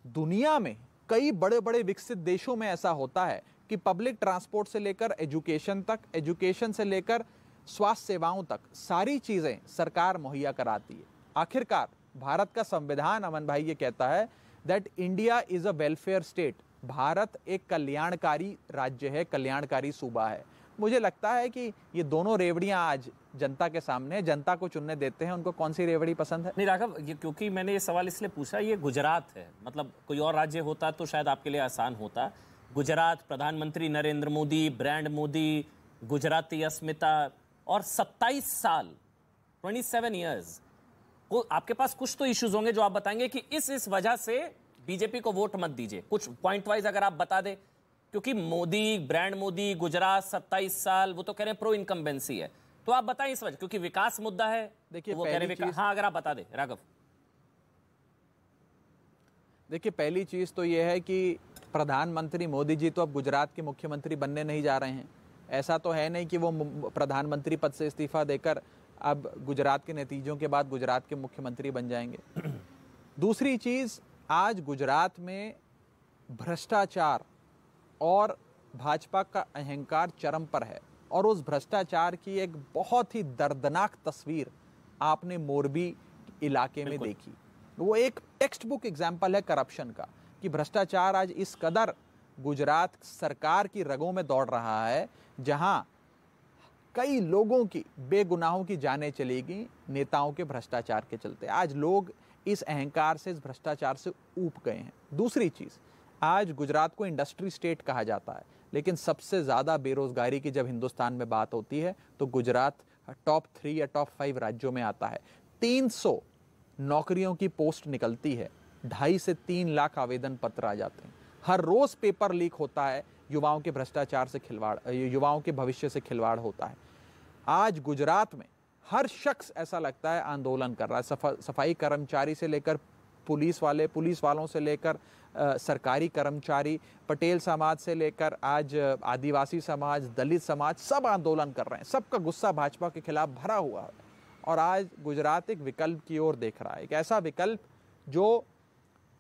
दुनिया में कई बड़े बड़े विकसित देशों में ऐसा होता है कि पब्लिक ट्रांसपोर्ट से लेकर एजुकेशन तक, एजुकेशन से लेकर स्वास्थ्य सेवाओं तक सारी चीजें सरकार मुहैया कराती है। आखिरकार भारत का संविधान, अमन भाई, ये कहता है that India is a welfare state. Bharat एक कल्याणकारी राज्य है, कल्याणकारी सूबा है। मुझे लगता है कि ये दोनों रेवड़ियां आज जनता के सामने, जनता को चुनने देते हैं उनको कौन सी रेवड़ी पसंद है। नहीं राघव, ये क्योंकि मैंने ये सवाल इसलिए पूछा, ये गुजरात है, मतलब कोई और राज्य होता तो शायद आपके लिए आसान होता। गुजरात, प्रधानमंत्री नरेंद्र मोदी, ब्रांड मोदी, गुजराती अस्मिता, और 27 साल, 27 ईयर्स, आपके पास कुछ तो इश्यूज होंगे जो आप बताएंगे कि इस वजह से बीजेपी को वोट मत दीजिए। कुछ पॉइंट वाइज अगर आप बता दें, क्योंकि मोदी, ब्रांड मोदी, गुजरात, 27 साल, वो तो कह रहे हैं प्रो इनकम्बेंसी है, तो आप बताएं इस वजह, क्योंकि विकास मुद्दा है। देखिए, वो कह रहे हैं, हाँ अगर आप बता दें राघव। देखिए, पहली चीज तो यह है कि प्रधानमंत्री मोदी जी तो अब गुजरात के मुख्यमंत्री बनने नहीं जा रहे हैं। ऐसा तो है नहीं कि वो प्रधानमंत्री पद से इस्तीफा देकर अब गुजरात के नतीजों के बाद गुजरात के मुख्यमंत्री बन जाएंगे। दूसरी चीज, आज गुजरात में भ्रष्टाचार और भाजपा का अहंकार चरम पर है, और उस भ्रष्टाचार की एक बहुत ही दर्दनाक तस्वीर आपने मोरबी इलाके में देखी। वो एक टेक्स्ट बुक एग्जाम्पल है करप्शन का, कि भ्रष्टाचार आज इस कदर गुजरात सरकार की रगों में दौड़ रहा है, जहां कई लोगों की, बेगुनाहों की जानें चली गई नेताओं के भ्रष्टाचार के चलते। आज लोग इस अहंकार से, इस भ्रष्टाचार से ऊब गए हैं। दूसरी चीज, आज गुजरात को इंडस्ट्री स्टेट कहा जाता है, लेकिन सबसे ज्यादा बेरोजगारी की जब हिंदुस्तान में बात होती है तो गुजरात टॉप 3 या टॉप 5 राज्यों में आता है। 300 नौकरियों की पोस्ट निकलती है, 2.5 से 3 लाख आवेदन पत्र आ जाते हैं। हर रोज पेपर लीक होता है, युवाओं के भ्रष्टाचार से खिलवाड़, युवाओं के भविष्य से खिलवाड़ होता है। आज गुजरात में हर शख्स ऐसा लगता है आंदोलन कर रहा है। सफाई कर्मचारी से लेकर पुलिस वाले, पुलिस वालों से लेकर सरकारी कर्मचारी, पटेल समाज से लेकर आज आदिवासी समाज, दलित समाज, सब आंदोलन कर रहे हैं। सबका गुस्सा भाजपा के खिलाफ भरा हुआ है, और आज गुजरात एक विकल्प की ओर देख रहा है, एक ऐसा विकल्प जो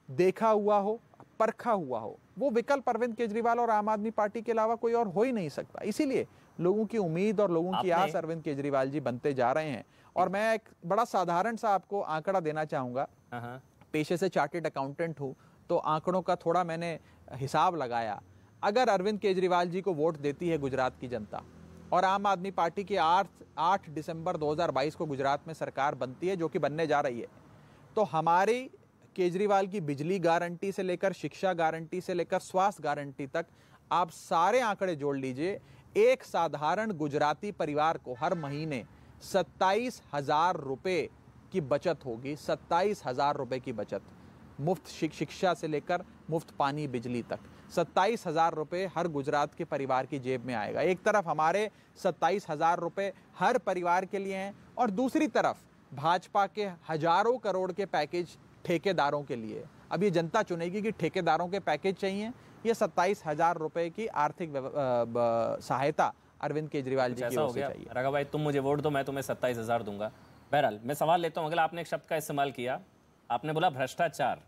देखा हुआ हो, परखा हुआ हो। वो विकल्प अरविंद केजरीवाल और आम आदमी पार्टी के अलावा कोई और हो ही नहीं सकता। इसीलिए लोगों की उम्मीद और लोगों की आस अरविंद केजरीवाल जी बनते जा रहे हैं। और मैं एक बड़ा साधारण सा आपको आंकड़ा देना चाहूंगा। पेशे से चार्टेड अकाउंटेंट हूं, तो आंकड़ों का थोड़ा मैंने हिसाब लगाया। अगर अरविंद केजरीवाल जी को वोट देती है गुजरात की जनता, और आम आदमी पार्टी की 8 दिसंबर 2022 को गुजरात में सरकार बनती है, जो कि बनने जा रही है, तो हमारी केजरीवाल की बिजली गारंटी से लेकर, शिक्षा गारंटी से लेकर, स्वास्थ्य गारंटी तक, आप सारे आंकड़े जोड़ लीजिए, एक साधारण गुजराती परिवार को हर महीने 27,000 रुपए की बचत होगी। 27,000 रुपए की बचत, मुफ्त शिक्षा से लेकर मुफ्त पानी बिजली तक। 27,000 रुपए हर गुजरात के परिवार की जेब में आएगा। एक तरफ हमारे 27,000 रुपए हर परिवार के लिए हैं, और दूसरी तरफ भाजपा के हजारों करोड़ के पैकेज ठेकेदारों के लिए। अब ये जनता चुनेगी कि ठेकेदारों के पैकेज चाहिए, ये 27,000 रुपए की आर्थिक सहायता अरविंद केजरीवाल जी की ओर से चाहिए। राघव भाई, तुम मुझे वोट दो, मैं तुम्हें 27,000 दूंगा। बहरहाल मैं सवाल लेता हूं। अगला आपने एक शब्द का इस्तेमाल किया, आपने बोला भ्रष्टाचार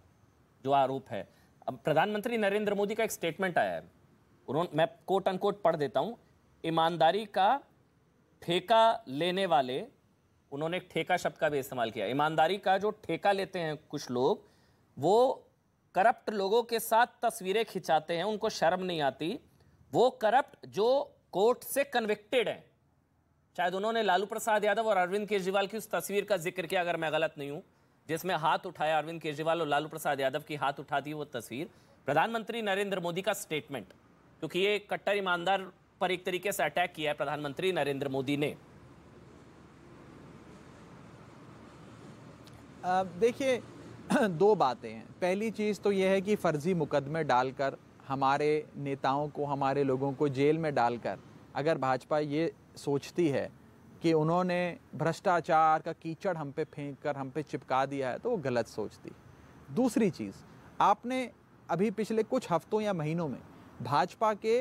जो आरोप है। अब प्रधानमंत्री नरेंद्र मोदी का एक स्टेटमेंट आया है, उन्होंने, मैं कोट अनकोट पढ़ देता हूं, ईमानदारी का ठेका लेने वाले, उन्होंने एक ठेका शब्द का भी इस्तेमाल किया। ईमानदारी का जो ठेका लेते हैं कुछ लोग, वो करप्ट लोगों के साथ तस्वीरें खिंचाते हैं, उनको शर्म नहीं आती। वो करप्ट जो कोर्ट से कन्विक्टेड हैं, शायद उन्होंने लालू प्रसाद यादव और अरविंद केजरीवाल की उस तस्वीर का जिक्र किया, अगर मैं गलत नहीं हूं, जिसमें हाथ उठाया अरविंद केजरीवाल और लालू प्रसाद यादव की हाथ उठा दी वो तस्वीर। प्रधानमंत्री नरेंद्र मोदी का स्टेटमेंट, क्योंकि ये कट्टर ईमानदार पर एक तरीके से अटैक किया है प्रधानमंत्री नरेंद्र मोदी ने। देखिए, दो बातें हैं। पहली चीज़ तो यह है कि फर्जी मुकदमे डालकर हमारे नेताओं को, हमारे लोगों को जेल में डालकर अगर भाजपा ये सोचती है कि उन्होंने भ्रष्टाचार का कीचड़ हम पे फेंक कर हम पे चिपका दिया है, तो वो गलत सोचती। दूसरी चीज़, आपने अभी पिछले कुछ हफ्तों या महीनों में भाजपा के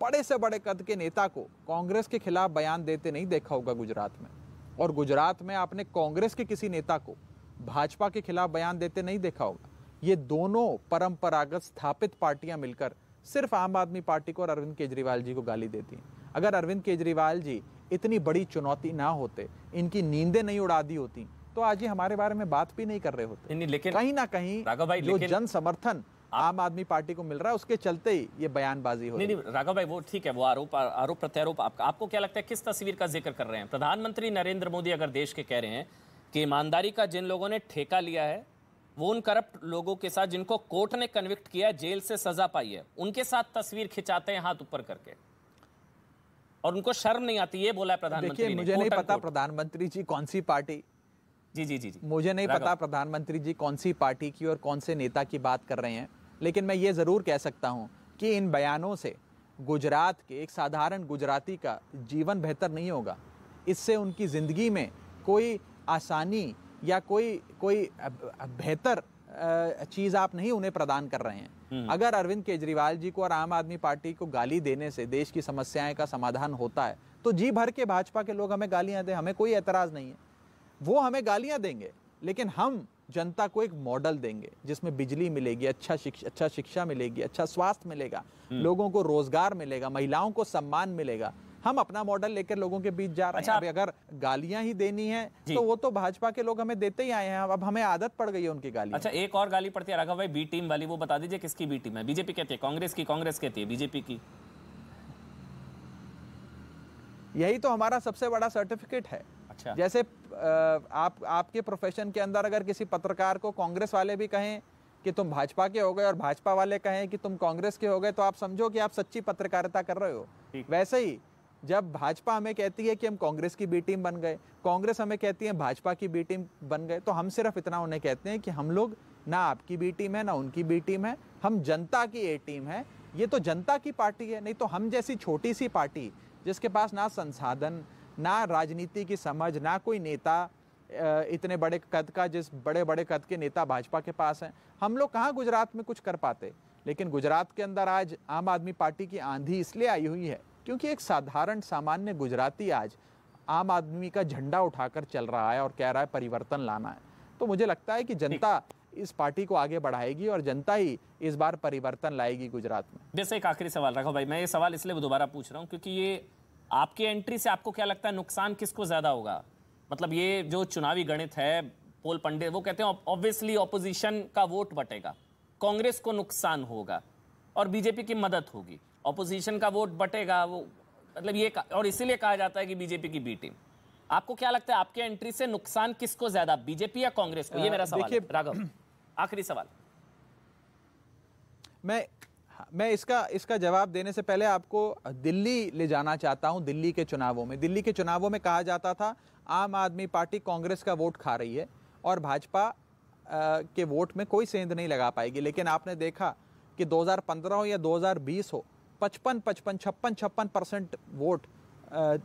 बड़े से बड़े कद के नेता को कांग्रेस के खिलाफ बयान देते नहीं देखा होगा गुजरात में, और गुजरात में आपने कांग्रेस के किसी नेता को भाजपा के खिलाफ बयान देते नहीं देखा होगा। ये दोनों परंपरागत स्थापित पार्टियां मिलकर सिर्फ आम आदमी पार्टी को और अरविंद केजरीवाल जी को गाली देती हैं। अगर अरविंद केजरीवाल जी इतनी बड़ी चुनौती ना होते, इनकी नींदें नहीं उड़ा दी होती, तो आज ये हमारे बारे में बात भी नहीं कर रहे होते। लेकिन कहीं ना कहीं जो जन समर्थन आम आदमी पार्टी को मिल रहा है, उसके चलते ही ये बयानबाजी हो रही है। नहीं राघव भाई, वो ठीक है, वो आरोप प्रत्यारोप आपको क्या लगता है किस तस्वीर का जिक्र कर रहे हैं? प्रधानमंत्री नरेंद्र मोदी अगर देश के कह रहे हैं कि ईमानदारी का जिन लोगों ने ठेका लिया है, वो उन करप्ट लोगों के साथ जिनको कोर्ट ने कन्विक्ट किया, जेल से सजा पाई है, उनके साथ तस्वीर खिंचाते हैं हाथ ऊपर करके, और उनको शर्म नहीं आती, ये बोला है प्रधानमंत्री ने। मुझे नहीं पता प्रधानमंत्री जी कौन सी पार्टी, जी मुझे नहीं पता प्रधानमंत्री जी कौन सी पार्टी की और कौन से नेता की बात कर रहे हैं, लेकिन मैं ये जरूर कह सकता हूं कि इन बयानों से गुजरात के एक साधारण गुजराती का जीवन बेहतर नहीं होगा। इससे उनकी जिंदगी में कोई आसानी या कोई बेहतर चीज आप नहीं उन्हें प्रदान कर रहे हैं। अगर अरविंद केजरीवाल जी को और आम आदमी पार्टी को गाली देने से देश की समस्याएं का समाधान होता है, तो जी भर के भाजपा के लोग हमें गालियां दें, हमें कोई एतराज नहीं है, वो हमें गालियां देंगे, लेकिन हम जनता को एक मॉडल देंगे जिसमें बिजली मिलेगी, अच्छा शिक्षा मिलेगी, अच्छा स्वास्थ्य मिलेगा, लोगों को रोजगार मिलेगा, महिलाओं को सम्मान मिलेगा। हम अपना मॉडल लेकर लोगों के बीच जा रहे हैं। अभी अगर गालियां ही देनी है तो वो तो भाजपा के लोग हमें देते ही आए हैं, अब हमें आदत पड़ गई है उनकी गाली। अच्छा, एक और गाली पड़ती है राघव भाई, बी टीम वाली, वो बता दीजिए किसकी बी टीम है? बीजेपी कहती है, कांग्रेस की, कांग्रेस कहती है बीजेपी की। यही तो हमारा सबसे बड़ा सर्टिफिकेट है। अच्छा, जैसे आपके प्रोफेशन के अंदर अगर किसी पत्रकार को कांग्रेस वाले भी कहें कि तुम भाजपा के हो गए और भाजपा वाले कहें कि तुम कांग्रेस के हो गए, तो आप समझो कि आप सच्ची पत्रकारिता कर रहे हो। वैसे ही जब भाजपा हमें कहती है कि हम कांग्रेस की बी टीम बन गए, कांग्रेस हमें कहती है भाजपा की बी टीम बन गए, तो हम सिर्फ इतना उन्हें कहते हैं कि हम लोग ना आपकी बी टीम है ना उनकी बी टीम है, हम जनता की ए टीम है। ये तो जनता की पार्टी है, नहीं तो हम जैसी छोटी सी पार्टी जिसके पास ना संसाधन, ना राजनीति की समझ, ना कोई नेता इतने बड़े कद का, जिस बड़े बड़े कद के नेता भाजपा के पास हैं, हम लोग कहाँ गुजरात में कुछ कर पाते। लेकिन गुजरात के अंदर आज आम आदमी पार्टी की आंधी इसलिए आई हुई है क्योंकि एक साधारण सामान्य गुजराती आज आम आदमी का झंडा उठाकर चल रहा है और कह रहा है परिवर्तन लाना है। तो मुझे लगता है कि जनता इस पार्टी को आगे बढ़ाएगी और जनता ही इस बार परिवर्तन लाएगी गुजरात में। जैसे एक आखिरी सवाल राघव भाई, मैं ये सवाल इसलिए दोबारा पूछ रहा हूँ क्योंकि ये आपकी एंट्री से आपको क्या लगता है नुकसान किसको ज्यादा होगा? मतलब ये जो चुनावी गणित है, पोल पंडित वो कहते हैं ऑब्वियसली ऑपोजिशन का वोट बटेगा, कांग्रेस को नुकसान होगा और बीजेपी की मदद होगी, ऑपोजिशन का वोट बटेगा, वो मतलब ये और इसीलिए कहा जाता है कि बीजेपी की बी टीम। आपको क्या लगता है आपके एंट्री से नुकसान किसको ज्यादा, बीजेपी या कांग्रेस को? ये मेरा सवाल है राघव, आखिरी सवाल। मैं इसका जवाब देने से पहले आपको दिल्ली ले जाना चाहता हूं। दिल्ली के चुनावों में कहा जाता था आम आदमी पार्टी कांग्रेस का वोट खा रही है और भाजपा के वोट में कोई सेंध नहीं लगा पाएगी। लेकिन आपने देखा कि 2015 हो या 2020 हो, 56% वोट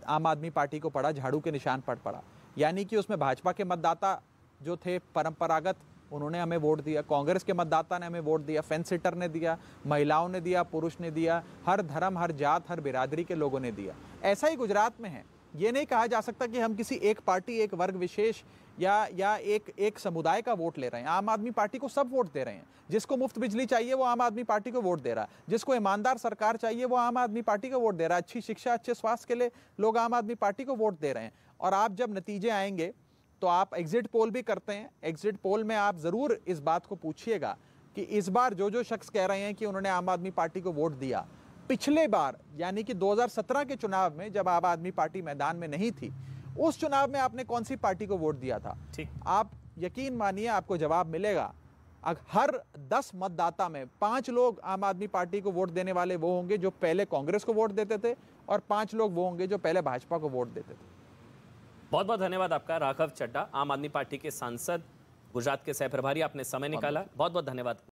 आम आदमी पार्टी को पड़ा, झाड़ू के निशान पर पड़ा। यानी कि उसमें भाजपा के मतदाता जो थे परंपरागत, उन्होंने हमें वोट दिया, कांग्रेस के मतदाता ने हमें वोट दिया, फेंस सिटर ने दिया, महिलाओं ने दिया, पुरुष ने दिया, हर धर्म, हर जात, हर बिरादरी के लोगों ने दिया। ऐसा ही गुजरात में है। ये नहीं कहा जा सकता कि हम किसी एक पार्टी, एक वर्ग विशेष या एक समुदाय का वोट ले रहे हैं। आम आदमी पार्टी को सब वोट दे रहे हैं। जिसको मुफ्त बिजली चाहिए वो आम आदमी पार्टी को वोट दे रहा है, जिसको ईमानदार सरकार चाहिए वो आम आदमी पार्टी को वोट दे रहा है, अच्छी शिक्षा, अच्छे स्वास्थ्य के लिए लोग आम आदमी पार्टी को वोट दे रहे हैं। और आप जब नतीजे आएंगे तो आप एग्जिट पोल भी करते हैं, एग्जिट पोल में आप जरूर इस बात को पूछिएगा कि इस बार जो शख्स कह रहे हैं कि उन्होंने आम आदमी पार्टी को वोट दिया, पिछले बार यानी कि 2017 के चुनाव में जब आम आदमी पार्टी मैदान में नहीं थी, उस चुनाव में आपने कौन सी पार्टी को वोट दिया था? आप यकीन मानिए आपको जवाब मिलेगा। हर 10 मतदाता में 5 लोग आम आदमी पार्टी को वोट देने वाले वो होंगे जो पहले कांग्रेस को वोट देते थे और 5 लोग वो होंगे जो पहले भाजपा को वोट देते थे। बहुत बहुत धन्यवाद आपका राघव चड्ढा, आम आदमी पार्टी के सांसद, गुजरात के सह प्रभारी, आपने समय निकाला। बहुत बहुत धन्यवाद।